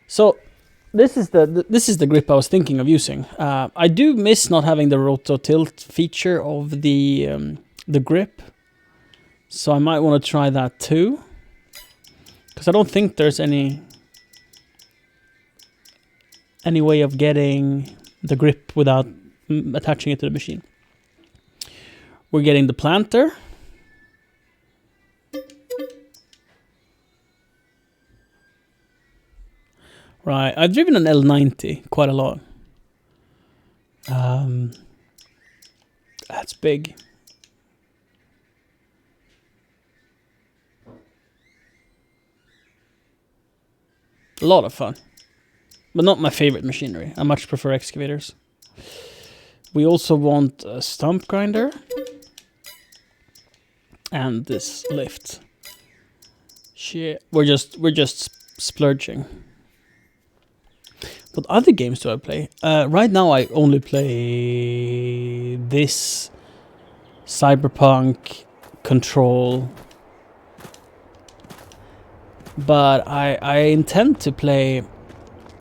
So this is the grip I was thinking of using. I do miss not having the roto tilt feature of the grip, so I might want to try that too. Because I don't think there's any way of getting the grip without attaching it to the machine. We're getting the planter. Right, I've driven an L90 quite a lot. That's big. A lot of fun. But not my favorite machinery. I much prefer excavators. We also want a stump grinder. And this lift. Shit. We're just splurging. What other games do I play? Right now I only play this, Cyberpunk, Control. But I intend to play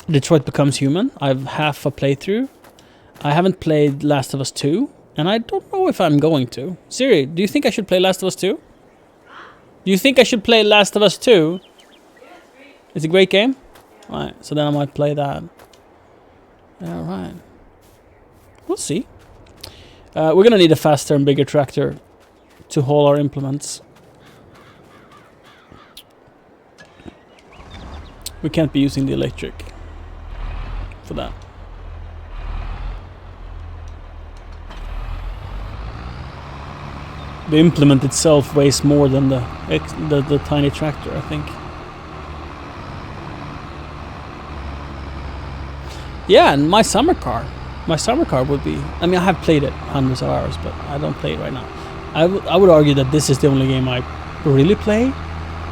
Detroit Becomes Human. I've half a playthrough. I haven't played Last of Us 2, and I don't know if I'm going to. Siri, do you think I should play Last of Us 2? Do you think I should play Last of Us 2? Yeah, it's great. It's a great game? Yeah. Right, so then I might play that. Alright. We'll see. We're gonna need a faster and bigger tractor to haul our implements. We can't be using the electric for that. The implement itself weighs more than the tiny tractor, I think. Yeah, and my summer car would be... I mean, I have played it hundreds of hours, but I don't play it right now. I would argue that this is the only game I really play.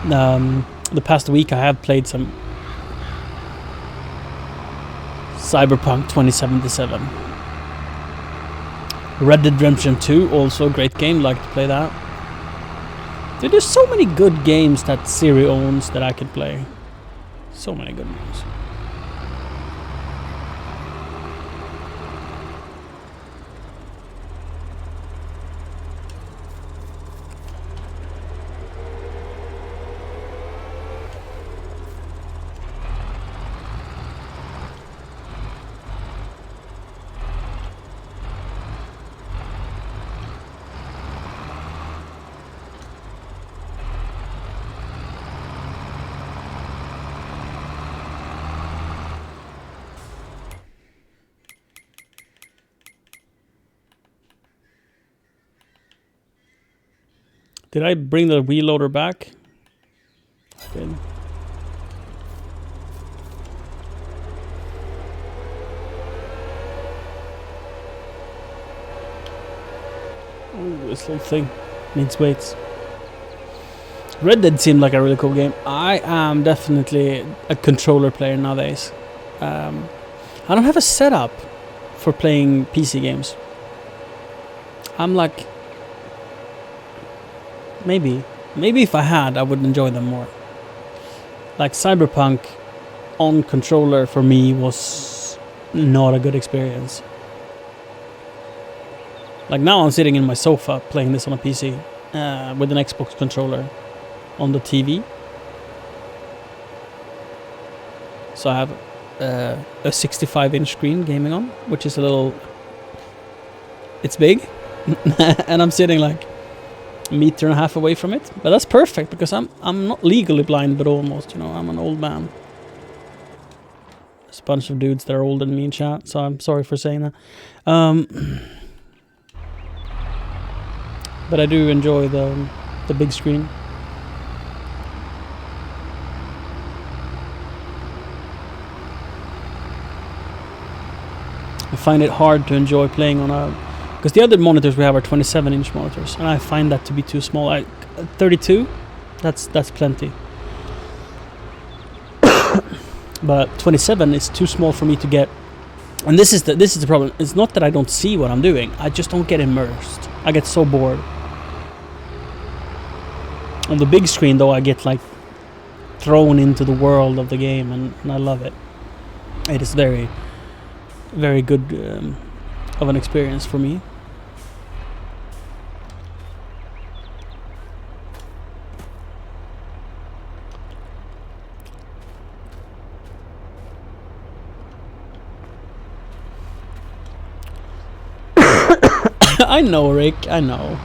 The past week I have played some Cyberpunk 2077. Red Dead Redemption 2, also a great game, like to play that. Dude, there's so many good games that Siri owns that I can play. So many good ones. Did I bring the wheel loader back? I did. Ooh, this little thing needs weights. Red Dead seemed like a really cool game. I am definitely a controller player nowadays. I don't have a setup for playing PC games. I'm like... Maybe if I had, I would enjoy them more. Like Cyberpunk on controller for me was not a good experience. Like now I'm sitting in my sofa playing this on a PC with an Xbox controller on the TV. So I have a 65-inch screen gaming on, which is a little... It's big. And I'm sitting like a meter and a half away from it. But that's perfect because I'm not legally blind, but almost, you know, I'm an old man. There's a bunch of dudes that are older than me in chat, so I'm sorry for saying that. But I do enjoy the big screen. I find it hard to enjoy playing on a... Because the other monitors we have are 27-inch monitors, and I find that to be too small. 32, that's plenty. But 27 is too small for me to get. And this is the problem. It's not that I don't see what I'm doing. I just don't get immersed. I get so bored. On the big screen, though, I get like thrown into the world of the game, and I love it. it is very, very good of an experience for me. I know, Rick. I know.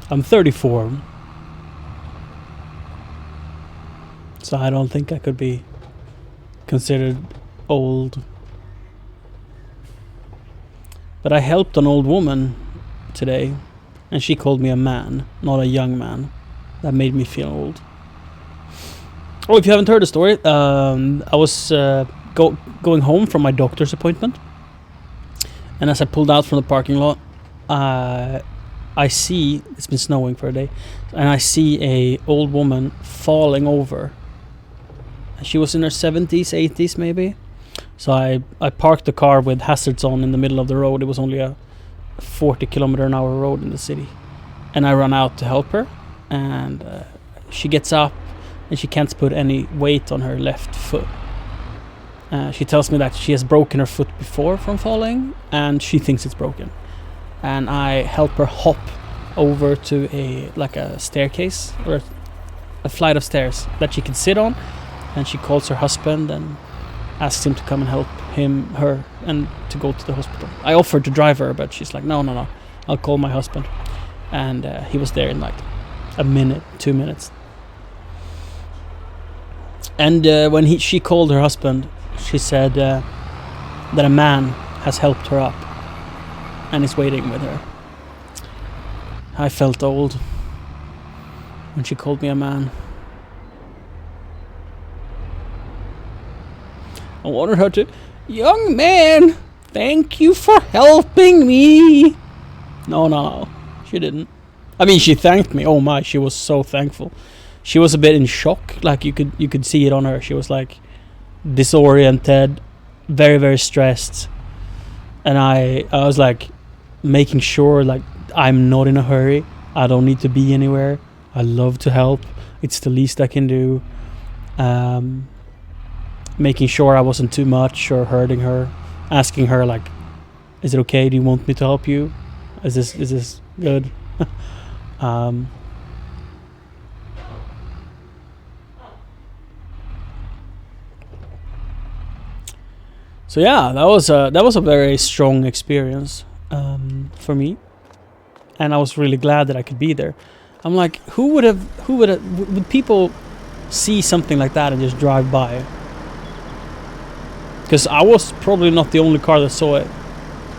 I'm 34. So I don't think I could be considered old. But I helped an old woman today, and she called me a man, not a young man. That made me feel old. Oh, if you haven't heard the story, I was going home from my doctor's appointment, and as I pulled out from the parking lot, I see, it's been snowing for a day, and I see a old woman falling over. She was in her 70s, 80s maybe. So I parked the car with hazards on in the middle of the road. It was only a 40-kilometer-an-hour road in the city. And I run out to help her, and she gets up, and she can't put any weight on her left foot. She tells me that she has broken her foot before from falling, and she thinks it's broken. And I help her hop over to a staircase, or a flight of stairs that she can sit on. And she calls her husband and asks him to come and help her, and to go to the hospital. I offered to drive her, but she's like, no, I'll call my husband. And he was there in like a minute, 2 minutes. And when she called her husband, she said that a man has helped her up and is waiting with her. I felt old when she called me a man. I wanted her to, young man, thank you for helping me. No, she didn't. I mean, she thanked me. Oh my, she was so thankful. She was a bit in shock. Like you could see it on her. She was like disoriented, very, very stressed. And I was like making sure like I'm not in a hurry. I don't need to be anywhere. I love to help. It's the least I can do. Making sure I wasn't too much or hurting her. Asking her like, is it okay? Do you want me to help you? Is this good? So yeah, that was a very strong experience for me, and I was really glad that I could be there. I'm like, would people see something like that and just drive by? Because I was probably not the only car that saw it,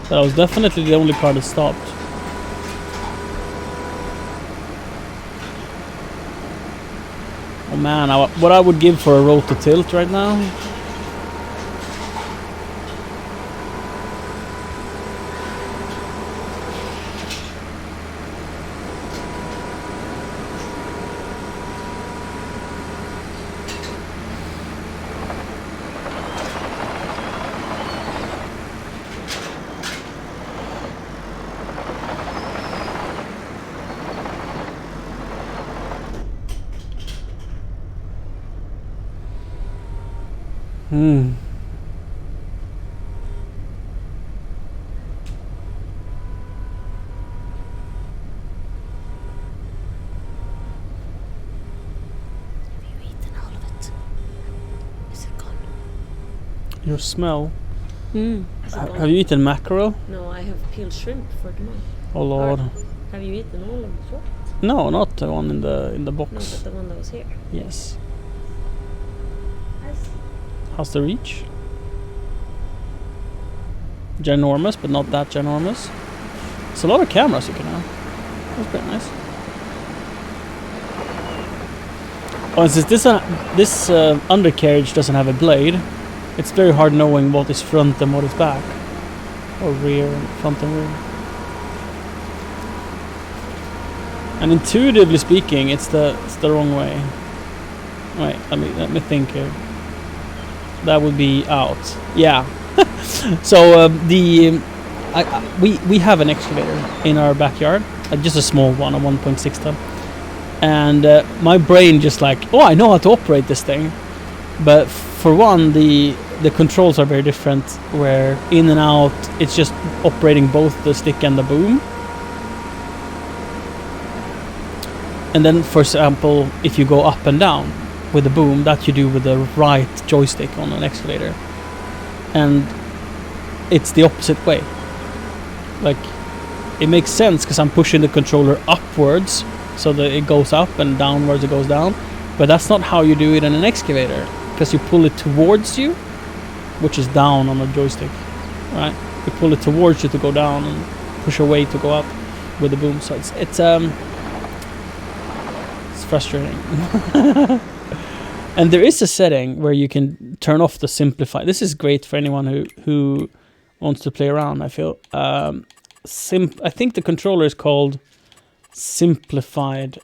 but I was definitely the only car that stopped. Oh man, what I would give for a road to tilt right now. Your smell. Have you eaten mackerel? No, I have peeled shrimp for tomorrow. Oh lord. Have you eaten all of the sort? No, not the one in the box. No, but the one that was here. Yes. How's the reach? Ginormous, but not that ginormous. It's a lot of cameras you can have. That's pretty nice. Oh, and since this undercarriage doesn't have a blade, it's very hard knowing what is front and what is back, or rear, front and rear. And intuitively speaking, it's the wrong way. Wait, let me think here. That would be out. Yeah. So we have an excavator in our backyard, just a small one, a 1.6 ton. And my brain just like, oh, I know how to operate this thing. But for one, the controls are very different. Where in and out, it's just operating both the stick and the boom. And then, for example, if you go up and down with the boom, that you do with the right joystick on an excavator. And it's the opposite way. Like, it makes sense because I'm pushing the controller upwards so that it goes up, and downwards it goes down. But that's not how you do it in an excavator, because you pull it towards you, which is down on the joystick, right? You pull it towards you to go down and push away to go up with the boom. So it's frustrating. And there is a setting where you can turn off the simplify. This is great for anyone who wants to play around, I feel. I think the controller is called simplified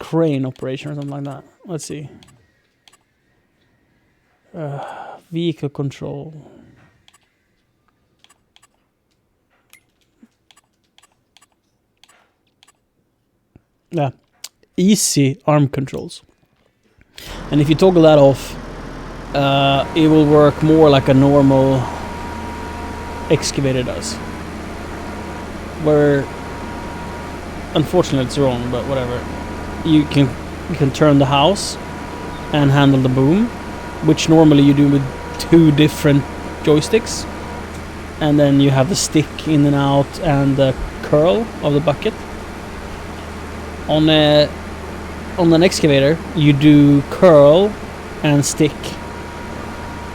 crane operation or something like that. Let's see. Vehicle control. Yeah. Easy arm controls. And if you toggle that off, it will work more like a normal excavator does. Where, unfortunately, it's wrong, but whatever. You can turn the house and handle the boom, which normally you do with 2 different joysticks, and then you have the stick in and out and the curl of the bucket. On an excavator, you do curl and stick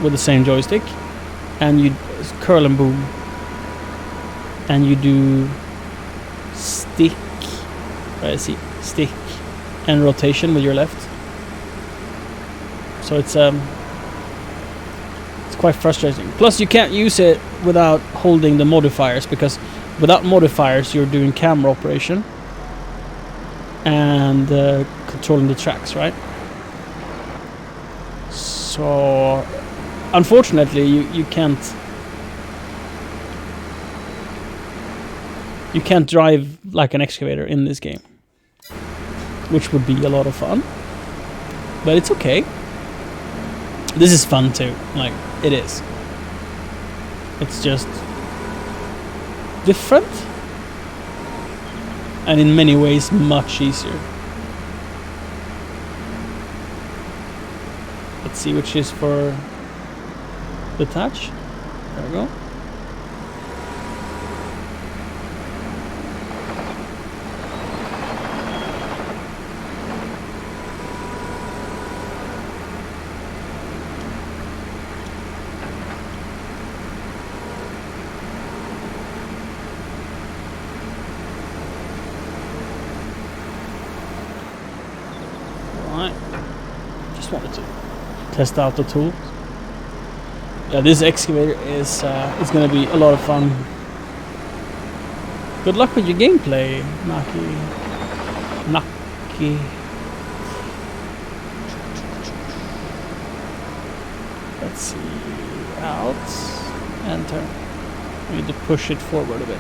with the same joystick, and you curl and boom, and you do stick. Stick and rotation with your left. So it's quite frustrating. Plus, you can't use it without holding the modifiers, because without modifiers, you're doing camera operation and controlling the tracks, right? So unfortunately, you can't drive like an excavator in this game, which would be a lot of fun, but it's okay. This is fun too, like, it is. It's just different, and in many ways much easier. Let's see which is for detach. There we go. Just wanted to test out the tool. Yeah, this excavator is going to be a lot of fun. Good luck with your gameplay, Naki. Let's see. Out and turn. We need to push it forward a bit.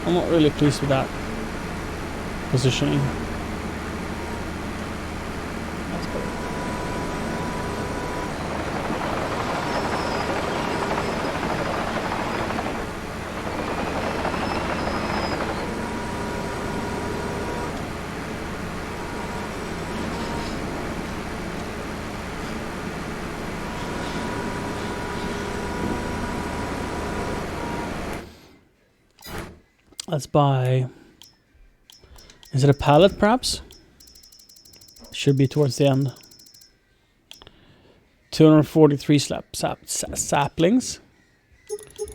I'm not really pleased with that positioning. That's better. Let's buy... Is it a pallet, perhaps? Should be towards the end. 243 saplings.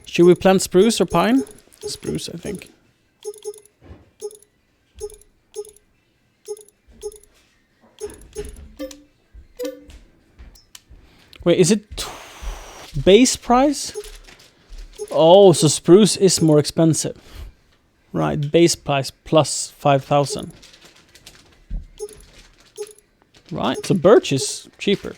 Should we plant spruce or pine? Spruce, I think. Wait, is it base price? Oh, so spruce is more expensive. Right, base price plus 5,000. Right, so birch is cheaper.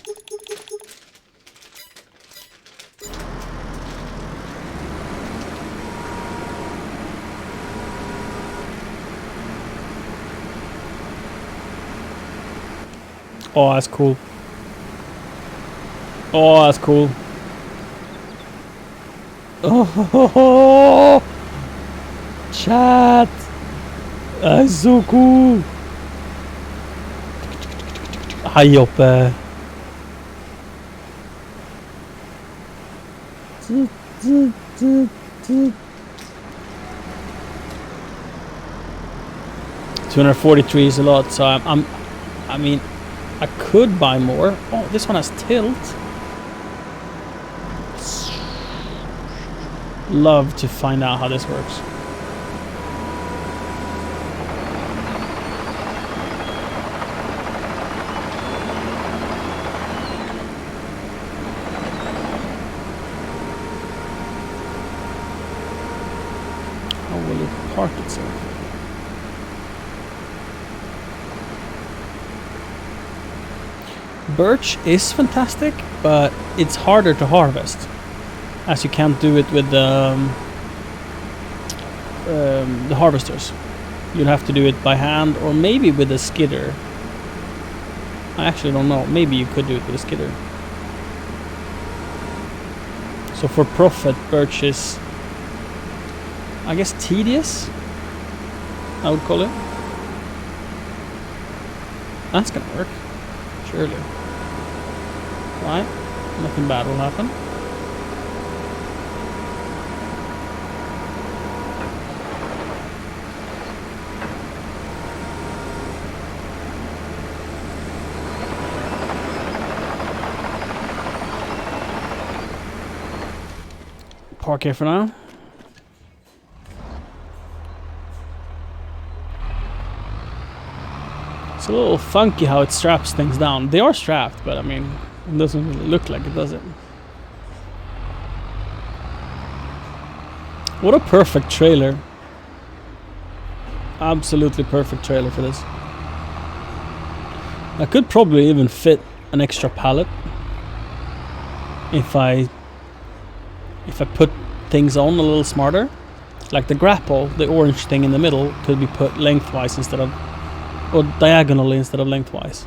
Oh, that's cool. Oh, that's cool. Oh, chat. That's so cool. Hei oppe. $243 is a lot, so I mean, I could buy more. Oh, this one has tilt. Love to find out how this works. How will it park itself? Birch is fantastic, but it's harder to harvest, as you can't do it with the harvesters. You'll have to do it by hand, or maybe with a skidder. I actually don't know. Maybe you could do it with a skidder. So for profit, birch is, I guess, tedious, I would call it. That's gonna work, surely. Right? Nothing bad will happen. Park here for now. It's a little funky how it straps things down. They are strapped, but I mean, it doesn't really look like it, does it? What a perfect trailer. Absolutely perfect trailer for this. I could probably even fit an extra pallet if I put things on a little smarter. Like the grapple, the orange thing in the middle, could be put lengthwise instead of, or diagonally instead of lengthwise.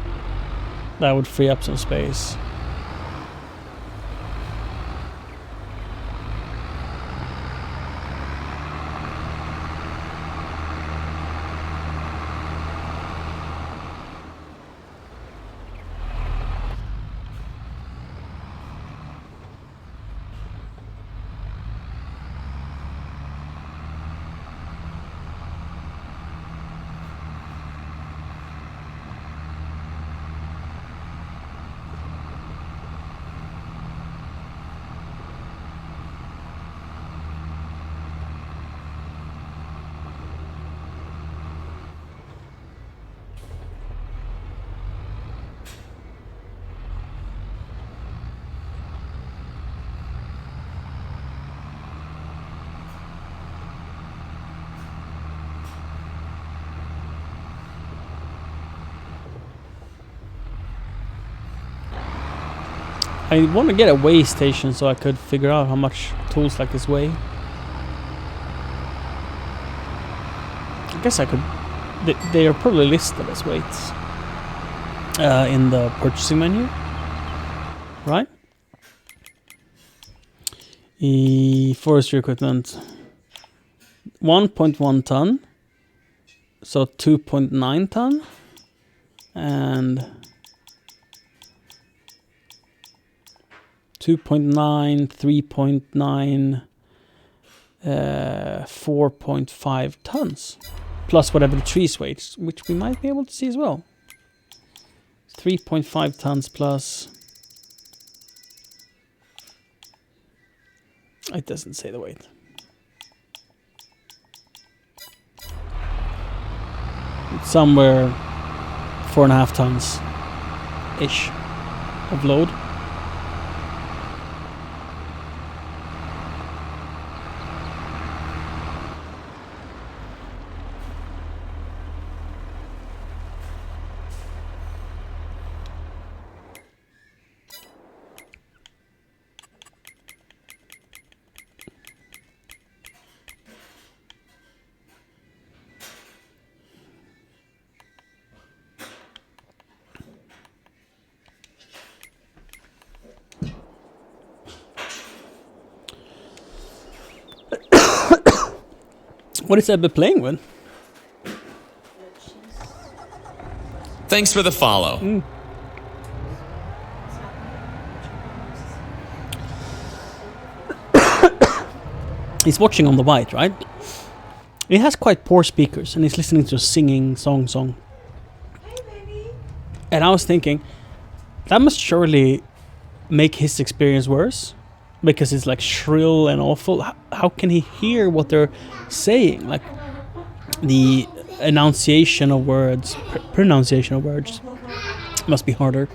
That would free up some space. I want to get a weigh station so I could figure out how much tools like this weigh. I guess I could. They are probably listed as weights in the purchasing menu, right? Forestry equipment, 1.1 ton, so 2.9 ton, and 2.9, 3.9, 4.5 tons. Plus whatever the trees weights, which we might be able to see as well. 3.5 tons plus... It doesn't say the weight. It's somewhere 4.5 tons-ish of load. What is Ebbe playing with? Thanks for the follow. He's watching on the white, right? He has quite poor speakers, and he's listening to a singing song. Hey, baby. And I was thinking, that must surely make his experience worse, because it's like shrill and awful. How can he hear what they're saying? Like the enunciation of words, pronunciation of words must be harder.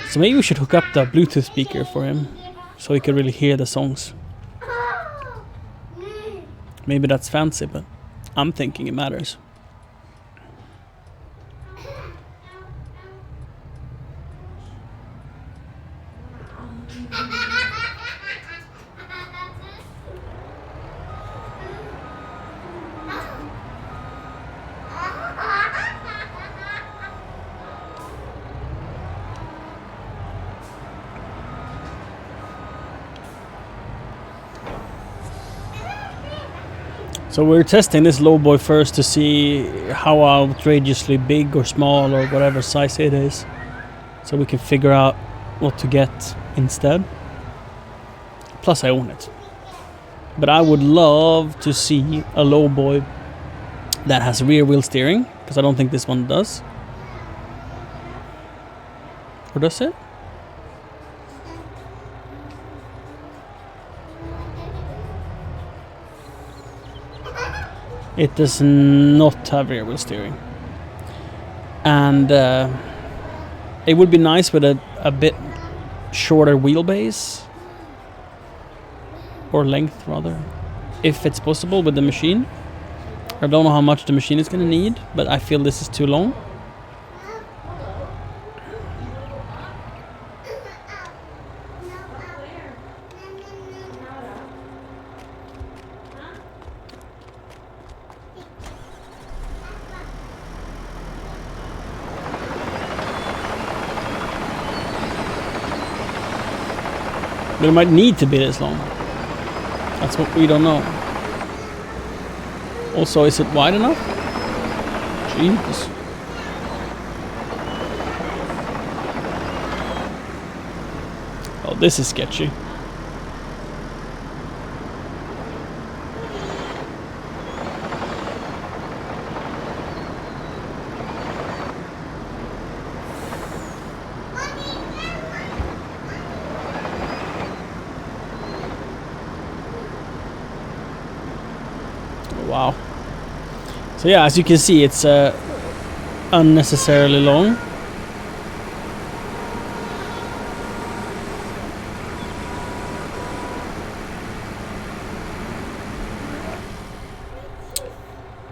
So maybe we should hook up the Bluetooth speaker for him, so he can really hear the songs. Maybe that's fancy, but I'm thinking it matters. So we're testing this low boy first to see how outrageously big or small or whatever size it is, so we can figure out what to get instead. Plus I own it. But I would love to see a low boy that has rear wheel steering, because I don't think this one does. Or does it? It does not have rear wheel steering. And it would be nice with a bit shorter wheelbase. Or length, rather. If it's possible with the machine. I don't know how much the machine is going to need, but I feel this is too long. But it might need to be this long. That's what we don't know. Also, is it wide enough? Jesus. Oh, this is sketchy. Wow. So yeah, as you can see, it's unnecessarily long.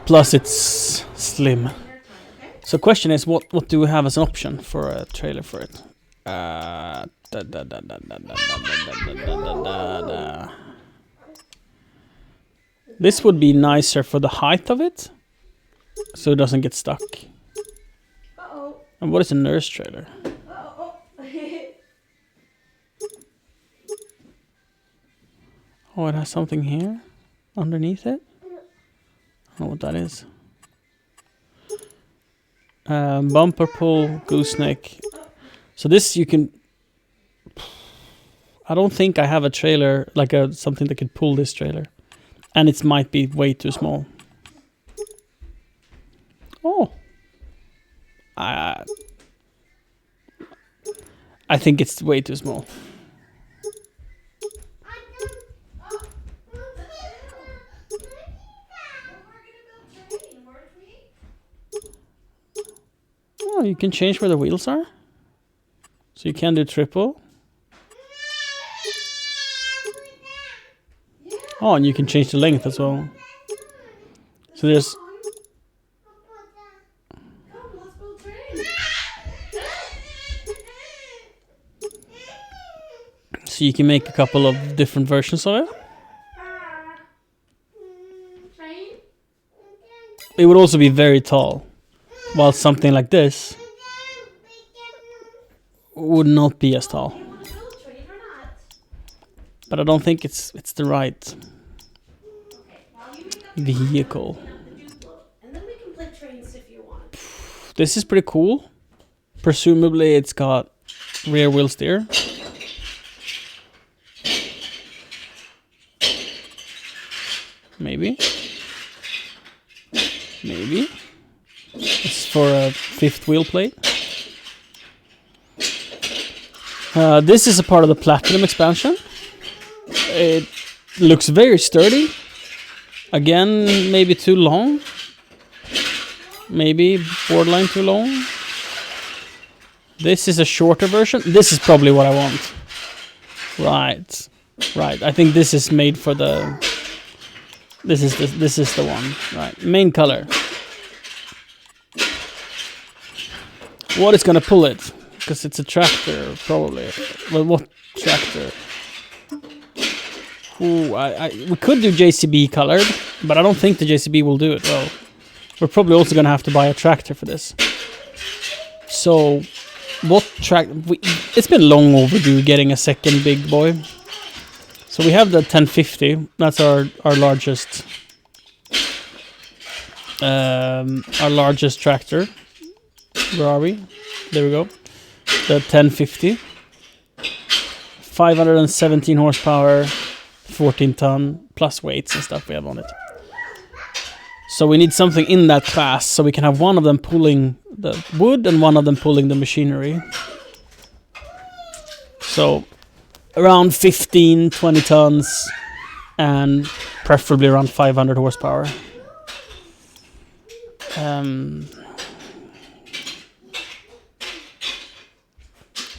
Plus it's slim. So question is, what do we have as an option for a trailer for it? This would be nicer for the height of it, so it doesn't get stuck. Uh-oh. And what is a nurse trailer? Uh-oh. Oh, it has something here underneath it. I don't know what that is. Bumper pull, gooseneck. So this you can... I don't think I have a trailer, like something that could pull this trailer. And it might be way too small. Oh. I think it's way too small. Oh, you can change where the wheels are. So you can do triple. Oh, and you can change the length as well. So there's... So you can make a couple of different versions of it. It would also be very tall. While something like this would not be as tall. But I don't think it's the right. Okay, while you make the Vehicle. And then we can play trains if you want. This is pretty cool. Presumably it's got rear wheel steer. Maybe. Maybe. It's for a fifth wheel plate. This is a part of the Platinum expansion. It looks very sturdy. Again, maybe too long. Maybe borderline too long. This is a shorter version. This is probably what I want. Right. Right. I think this is made for the... This is the one. Right. Main color. What is gonna pull it? Because it's a tractor, probably. Well, what tractor? Ooh, we could do JCB colored, but I don't think the JCB will do it well. We're probably also gonna have to buy a tractor for this. So, what it's been long overdue getting a second big boy. So we have the 1050. That's our largest tractor. Where are we? There we go. The 1050. 517 horsepower, 14 ton, plus weights and stuff we have on it. So we need something in that class, so we can have one of them pulling the wood and one of them pulling the machinery. So around 15, 20 tons, and preferably around 500 horsepower.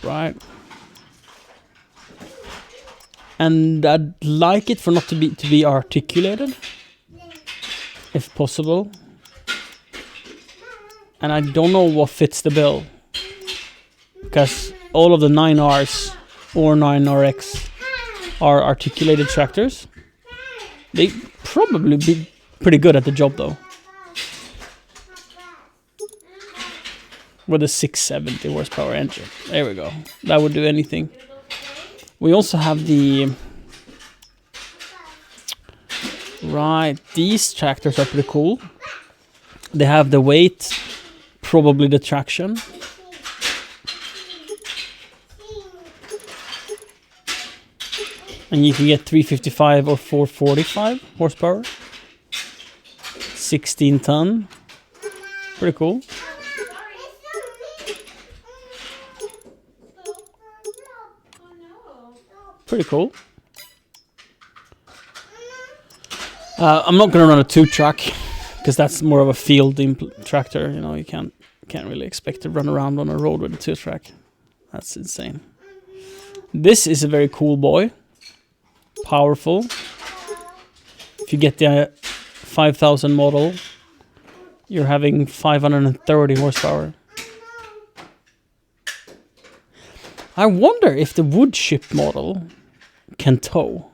Right. And I'd like it for not to be articulated, if possible. And I don't know what fits the bill, because all of the 9Rs or 9RX are articulated tractors. They probably be pretty good at the job though. With a 670 horsepower engine. There we go. That would do anything. We also have the... Right, these tractors are pretty cool. They have the weight, probably the traction. And you can get 355 or 445 horsepower. 16 ton. Pretty cool. Pretty cool. I'm not gonna run a 2-track because that's more of a field tractor. You know, you can't really expect to run around on a road with a 2-track. That's insane. This is a very cool boy. Powerful. If you get the 5000 model, you're having 530 horsepower. I wonder if the wood chip model can tow.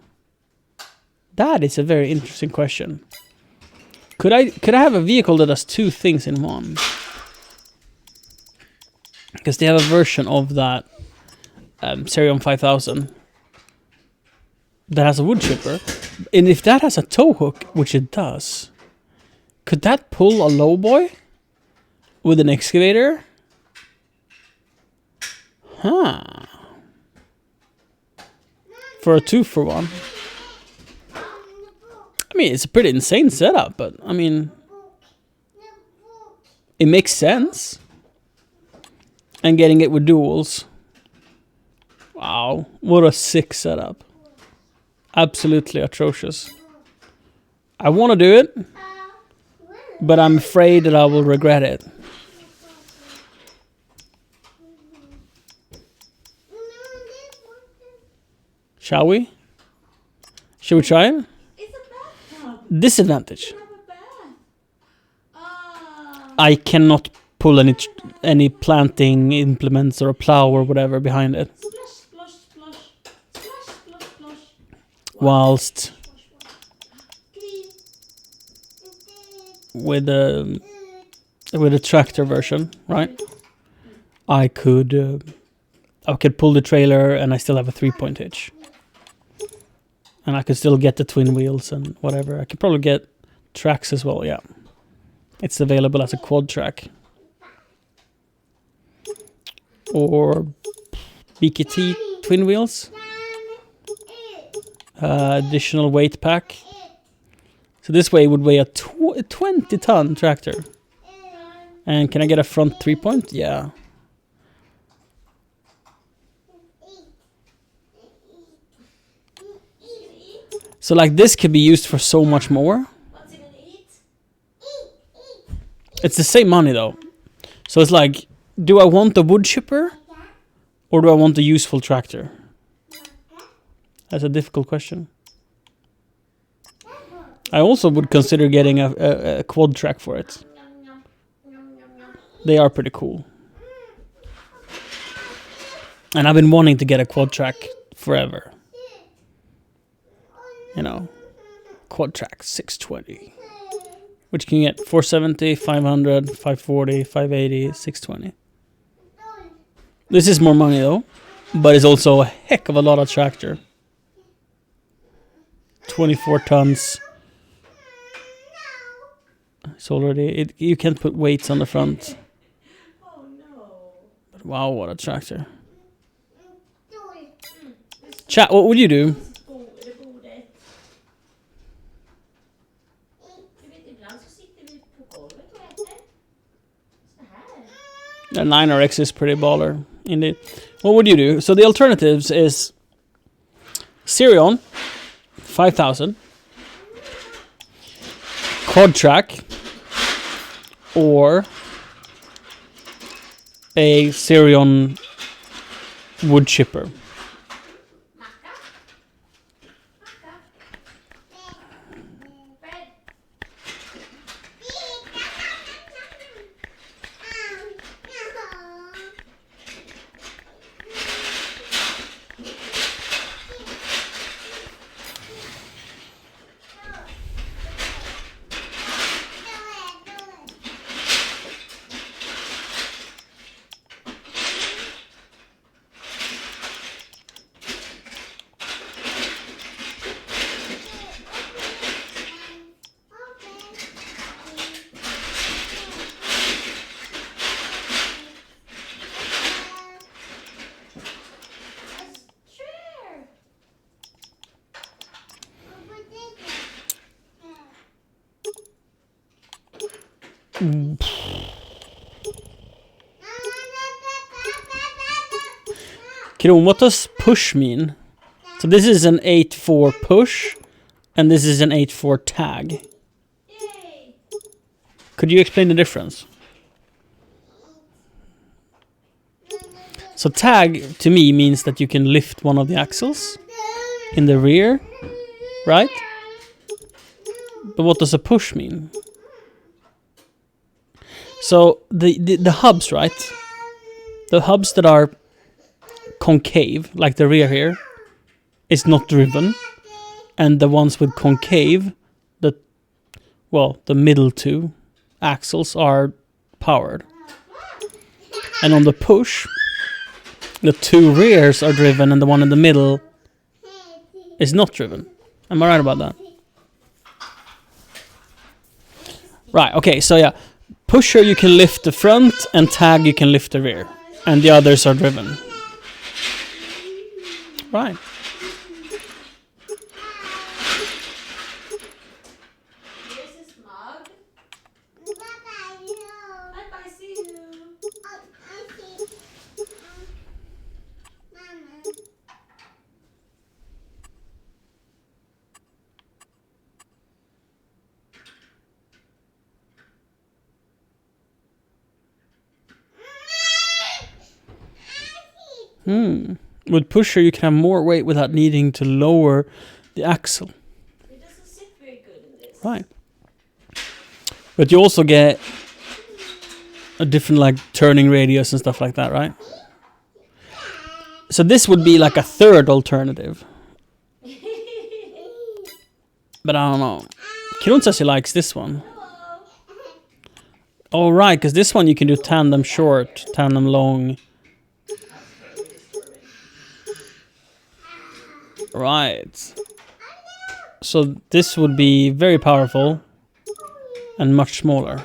That is a very interesting question. Could I have a vehicle that does two things in one? Because they have a version of that Serion 5000 that has a wood chipper. And if that has a tow hook, which it does, could that pull a lowboy with an excavator? Huh. For a 2-for-1. I mean, it's a pretty insane setup, but I mean, it makes sense. And getting it with duals. Wow, what a sick setup. Absolutely atrocious. I want to do it, but I'm afraid that I will regret it. Shall we? Shall we try it? It's a bathtub. Disadvantage. You have a bath. I cannot pull any planting implements or a plow or whatever behind it. Splash, splash, splash. Splash, splash, splash. Whilst Clean. with a tractor version, right? I could pull the trailer and I still have a 3-point hitch. And I could still get the twin wheels and whatever. I could probably get tracks as well, yeah. It's available as a quad track. Or BKT twin wheels. Additional weight pack. So this way it would weigh a 20-ton tractor. And can I get a front 3-point? Yeah. So like this could be used for so much more. What's it gonna eat? It's the same money though. So it's like, do I want a wood chipper? Or do I want a useful tractor? That's a difficult question. I also would consider getting a quad track for it. They are pretty cool. And I've been wanting to get a quad track forever. You know, quad track 620. Which can get 470, 500, 540, 580, 620. This is more money though, but it's also a heck of a lot of tractor. 24 tons. It's already, you can't put weights on the front. Oh no. But wow, what a tractor. Chat, what would you do? Är det bordet? Du vet, ibland så sitter vi på golvet och äter. Så här. The 9RX is pretty baller, indeed. What would you do? So the alternatives is Sirion, 5,000. Quad track. Or a Sirion wood chipper. Kron, what does push mean? So this is an 8-4 push, and this is an 8-4 tag. Yay! Could you explain the difference? So tag, to me, means that you can lift one of the axles in the rear, right? But what does a push mean? So the hubs, right? The hubs that are concave, like the rear here, is not driven. And the ones with concave, the middle two axles are powered. And on the push, the two rears are driven and the one in the middle is not driven. Am I right about that? Right, okay, so yeah. Pusher you can lift the front and tag you can lift the rear. And the others are driven. Right. Here's his mug. Bye-bye, see you. With pusher you can have more weight without needing to lower the axle. It doesn't sit very good in this. Right. But you also get a different like turning radius and stuff like that, right? So this would be like a third alternative. But I don't know. Kirun says he likes this one. Oh right, because this one you can do tandem short, tandem long. Right. So this would be very powerful. and much smaller.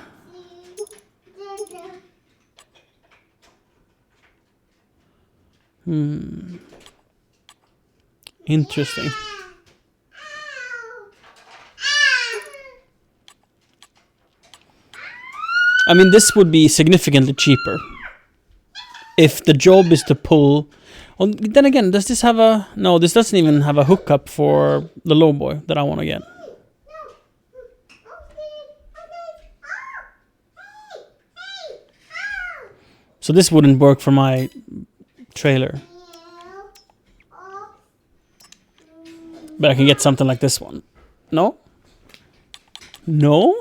Interesting. I mean, this would be significantly cheaper if the job is to pull. Oh, then again, does this have a... No, this doesn't even have a hookup for the lowboy that I want to get. So this wouldn't work for my trailer. But I can get something like this one. No? No?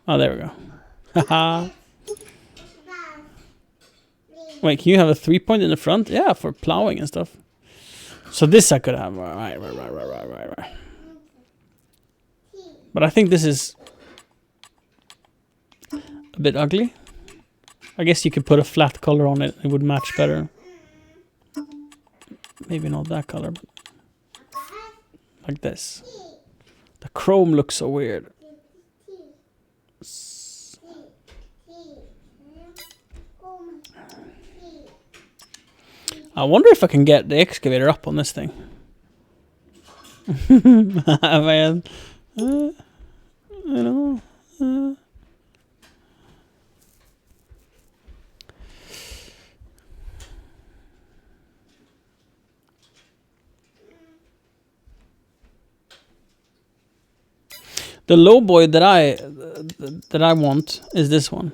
Oh, there we go. Haha. Wait, can you have a 3-point in the front? Yeah, for plowing and stuff. So this I could have. Right. But I think this is a bit ugly. I guess you could put a flat color on it. It would match better. Maybe not that color, but like this. The chrome looks so weird. I wonder if I can get the excavator up on this thing. Man, I don't know. The lowboy that I want is this one.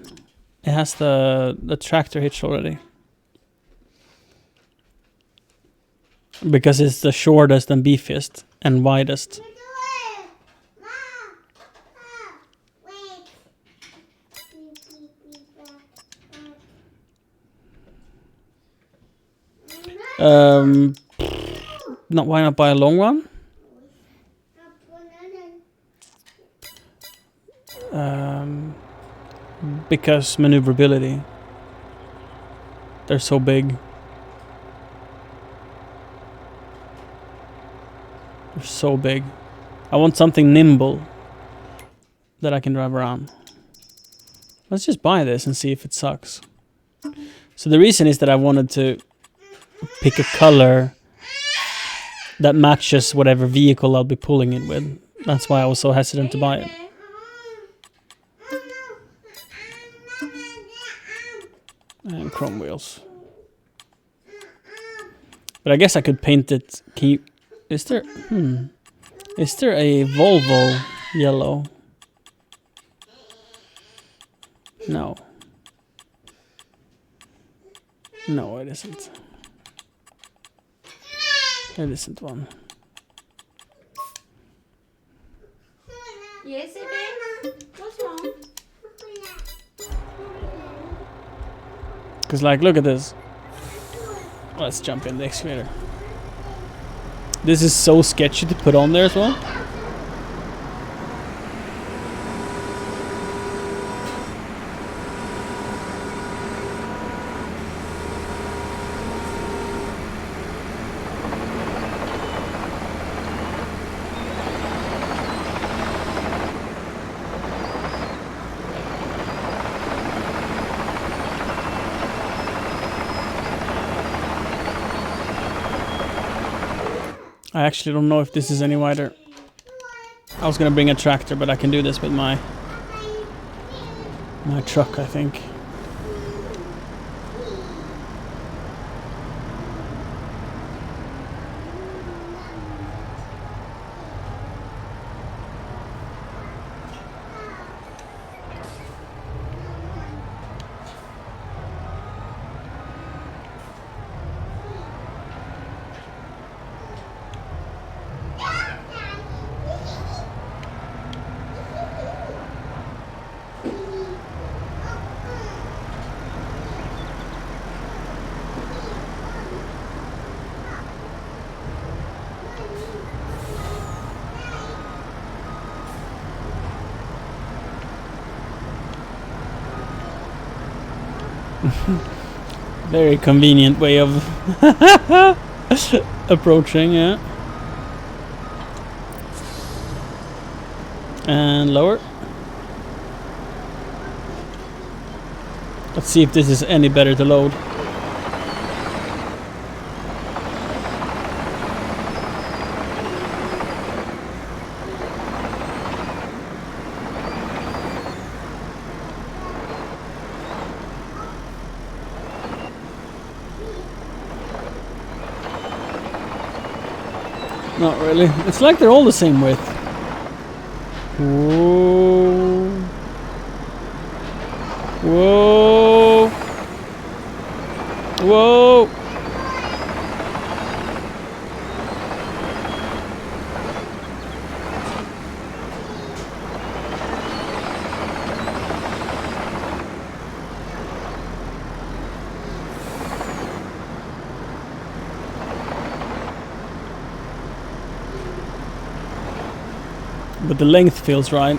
It has the tractor hitch already. Because it's the shortest and beefiest and widest. Why not buy a long one? Because maneuverability. They're so big. They're so big. I want something nimble that I can drive around. Let's just buy this and see if it sucks. So the reason is that I wanted to pick a color that matches whatever vehicle I'll be pulling it with. That's why I was so hesitant to buy it. And chrome wheels. But I guess I could paint it. Can you... Is there... Is there a Volvo yellow? No. No, it isn't. It isn't one. Yes, baby. What's wrong? Because, like, look at this. Let's jump in the excavator. This is so sketchy to put on there as well. I actually don't know if this is any wider. I was gonna bring a tractor, but I can do this with my truck, I think. Very convenient way of approaching, yeah. And lower. Let's see if this is any better to load. Not really. It's like they're all the same width. Whoa. Whoa. Whoa. But the length feels right.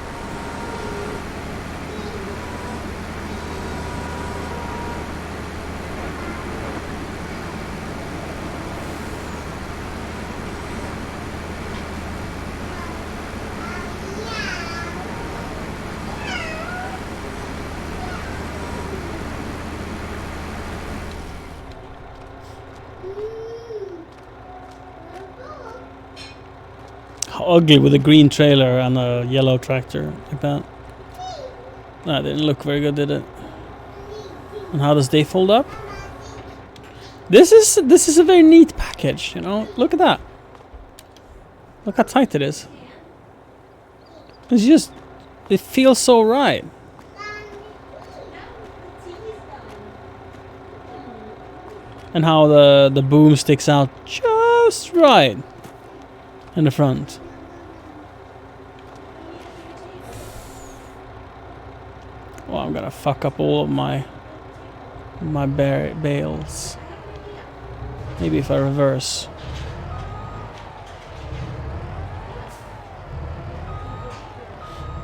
How ugly with a green trailer and a yellow tractor like that. That didn't look very good, did it? And how does they fold up? This is a very neat package, you know. Look at that. Look how tight it is. It's just, it feels so right. And how the boom sticks out just right in the front. Well, I'm gonna fuck up all of my bales. Maybe if I reverse.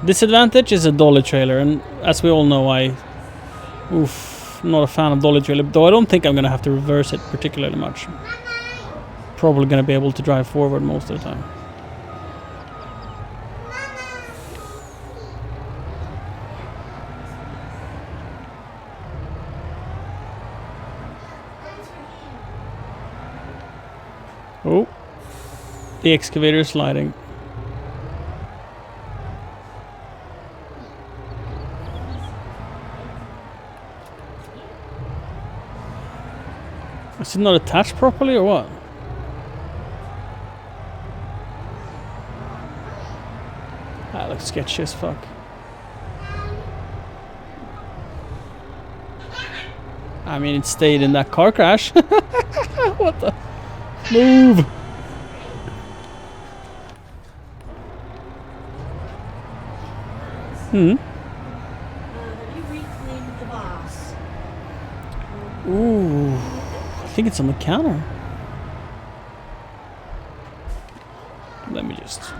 Disadvantage is a dolly trailer, and as we all know, I'm not a fan of dolly trailer, though I don't think I'm gonna have to reverse it particularly much. Probably gonna be able to drive forward most of the time. Oh, the excavator is sliding. Is it not attached properly or what? That looks sketchy as fuck. I mean, it stayed in that car crash. What the? Move! Have you reclaimed the vase? Ooh, I think it's on the counter. Let me just...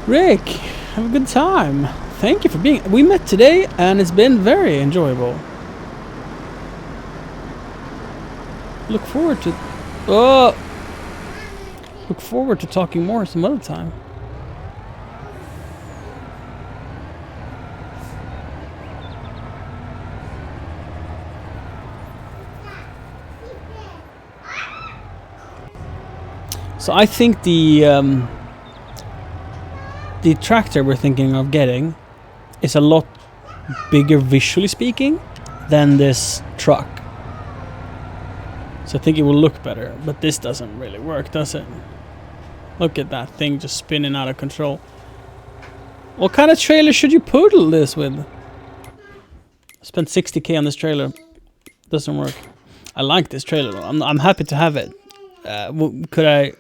Rick, have a good time. Thank you for being... We met today and it's been very enjoyable. Look forward to... Look forward to talking more some other time. So I think the tractor we're thinking of getting is a lot bigger visually speaking than this truck. So I think it will look better, but this doesn't really work, does it? Look at that thing just spinning out of control. What kind of trailer should you poodle this with? I spent 60k on this trailer. Doesn't work. I like this trailer though. I'm happy to have it. Could I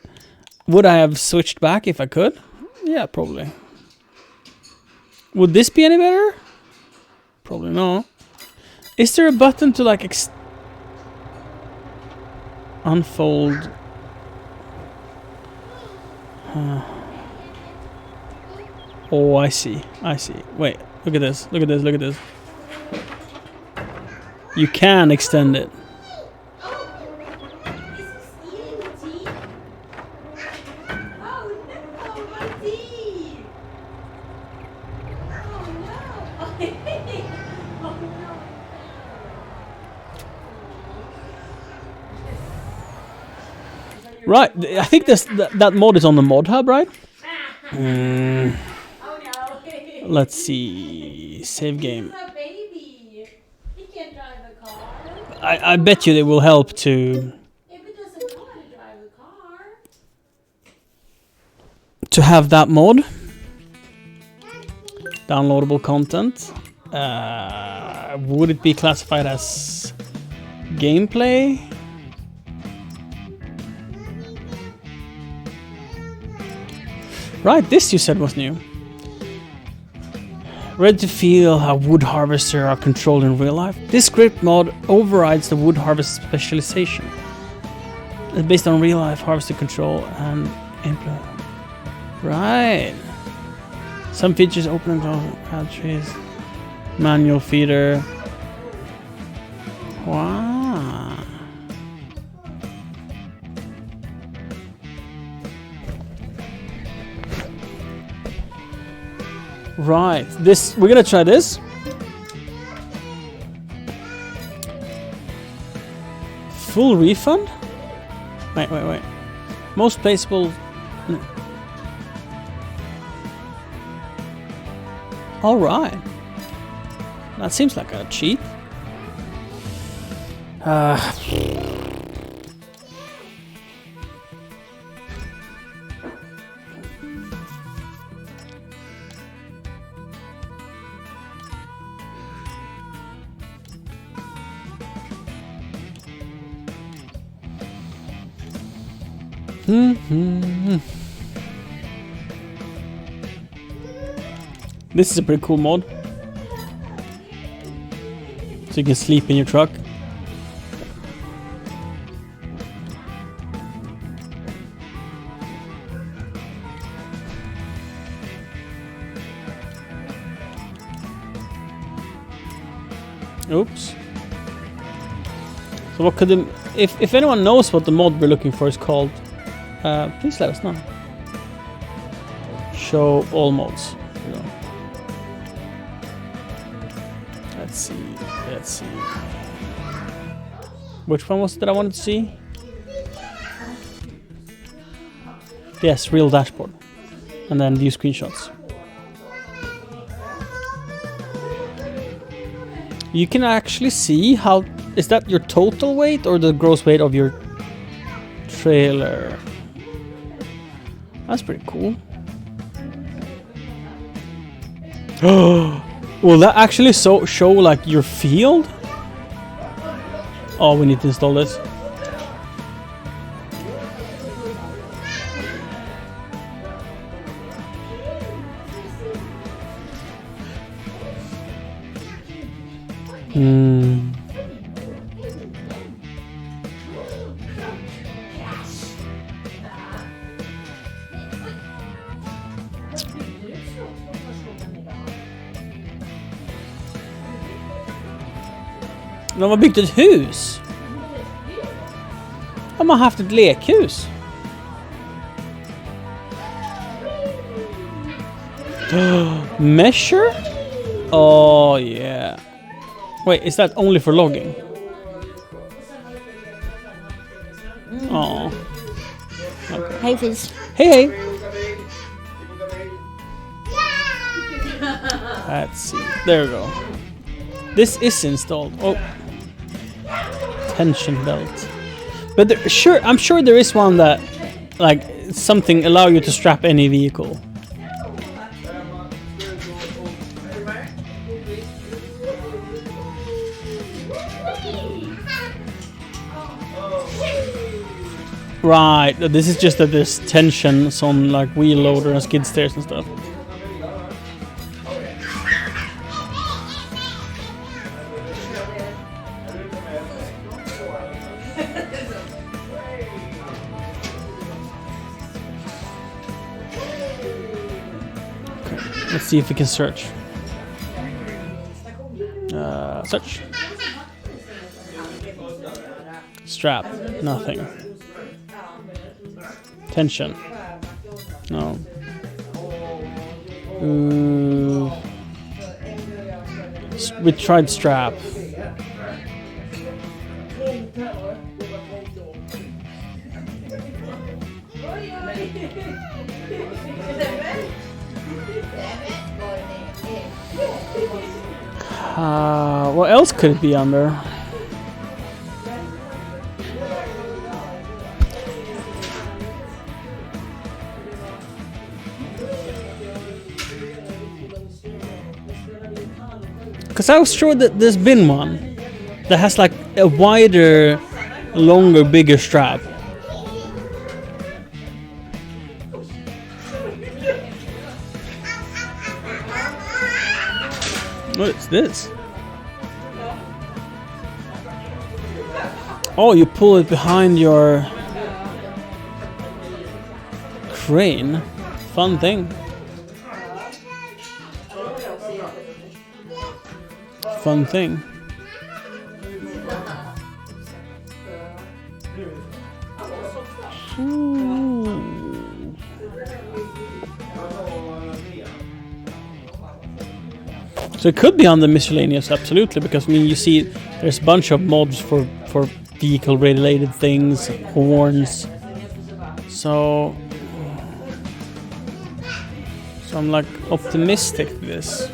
Would I have switched back if I could? Yeah, probably. Would this be any better? Probably not. Is there a button to like unfold? Oh, I see. I see. Wait, look at this. Look at this. Look at this. You can extend it. Right, I think that mod is on the mod hub, right? Let's see. Save game. I bet you they will help to have that mod. Downloadable content. Would it be classified as gameplay? Right, this you said was new. Ready to feel how wood harvesters are controlled in real life? This script mod overrides the wood harvest specialization. It's based on real life harvester control and implement. Right. Some features open and close trees. Manual feeder. Wow. Right, this we're gonna try this. Full refund? Wait. Most placeable. No. All right. That seems like a cheat. This is a pretty cool mod. So you can sleep in your truck. Oops. So what could the, if anyone knows what the mod we're looking for is called, please let us know. Show all mods. Let's see. Which one was it that I wanted to see? Yes, real dashboard. And then view screenshots. You can actually see how, is that your total weight or the gross weight of your trailer? That's pretty cool. Will that actually show like your field? Oh, we need to install this. De har byggt ett hus. De har haft ett lekhus. Measure? Oh yeah. Wait, is that only for logging? Oh. Okay. Hey Fizz. Hey. Let's see. There we go. This is installed. Oh. Tension belt. But I'm sure there is one that, like, something allow you to strap any vehicle. Right, this is just that there's tensions on like wheel loader and skid steers and stuff. Let's see if we can search. Search. Strap. Nothing. Tension. No. We tried strap. What else could it be under? Because I was sure that there's been one that has like a wider, longer, bigger strap. What is this? Oh, you pull it behind your crane. Fun thing. Fun thing. Ooh. So it could be on the miscellaneous, absolutely, because I mean you see there's a bunch of mods for vehicle related things, horns. So I'm like optimistic to this.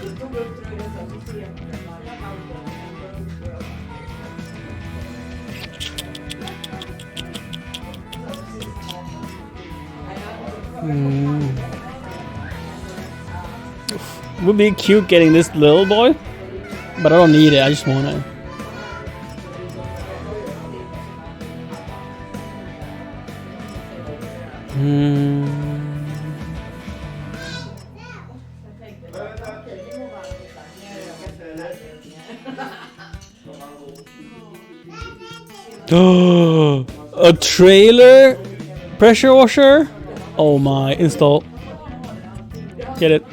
It would be cute getting this little boy, but I don't need it, I just want it. A trailer pressure washer? Oh my, install. Get it.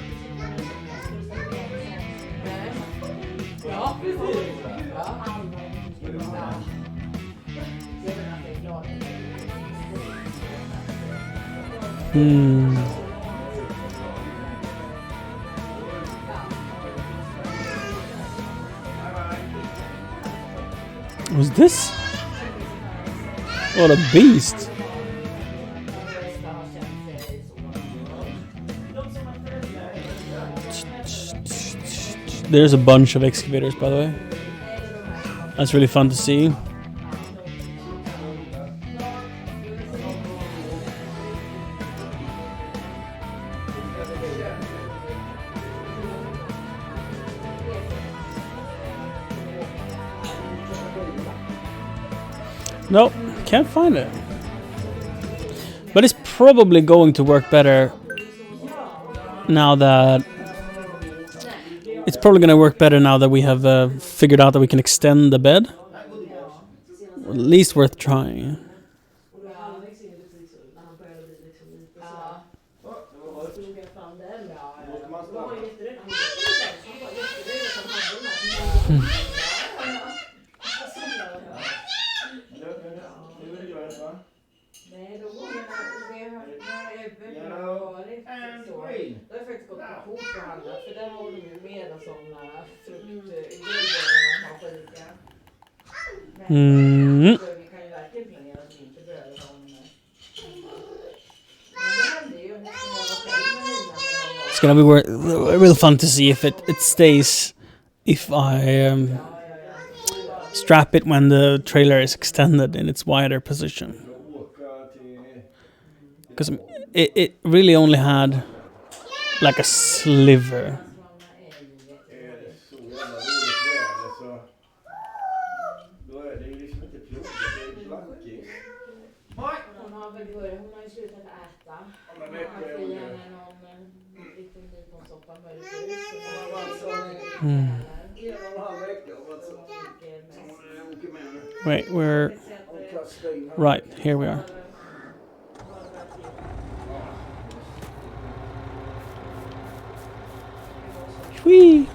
What's this? What a beast. There's a bunch of excavators, by the way. That's really fun to see. Nope, can't find it. But it's probably going to work better now that... It's probably going to work better now that we have figured out that we can extend the bed. At least worth trying. It's gonna be real fun to see if it stays if I strap it when the trailer is extended in its wider position. Because it really only had like a sliver. Wait, we're... Right, here we are. Whee!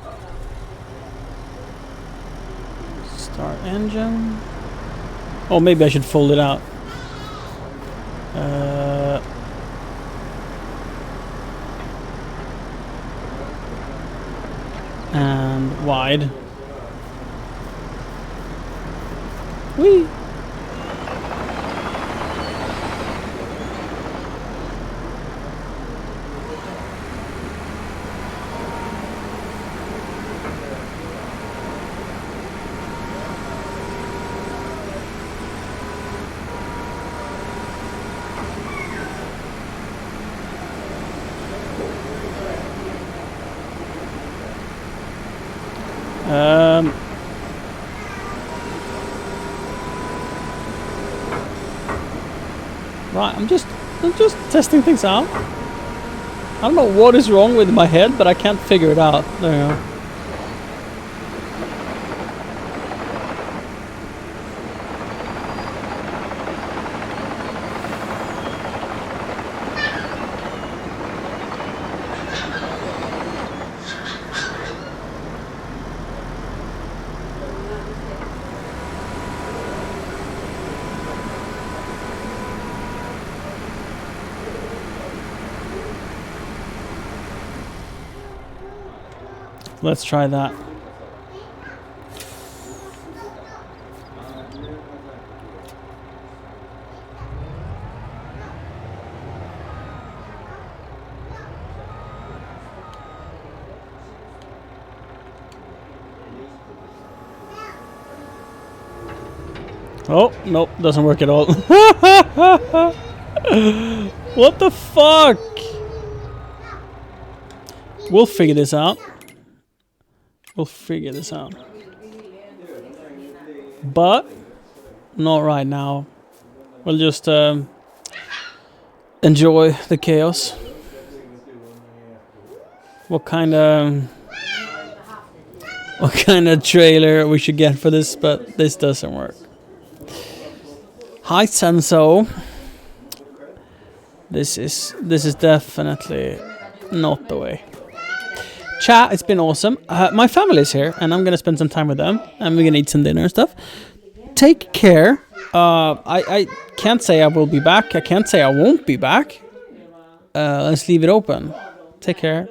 Start engine. Oh, maybe I should fold it out. And wide. Whee! Right, I'm just testing things out. I don't know what is wrong with my head, but I can't figure it out. There you go. Let's try that. Oh, nope, doesn't work at all. What the fuck? We'll figure this out. We'll figure this out. But not right now. We'll just enjoy the chaos. What kind of trailer we should get for this, but this doesn't work. Hi Senso. This is definitely not the way. Chat, it's been awesome. My family's here, and I'm gonna spend some time with them, and we're gonna eat some dinner and stuff. Take care. I can't say I will be back. I can't say I won't be back. Let's leave it open. Take care.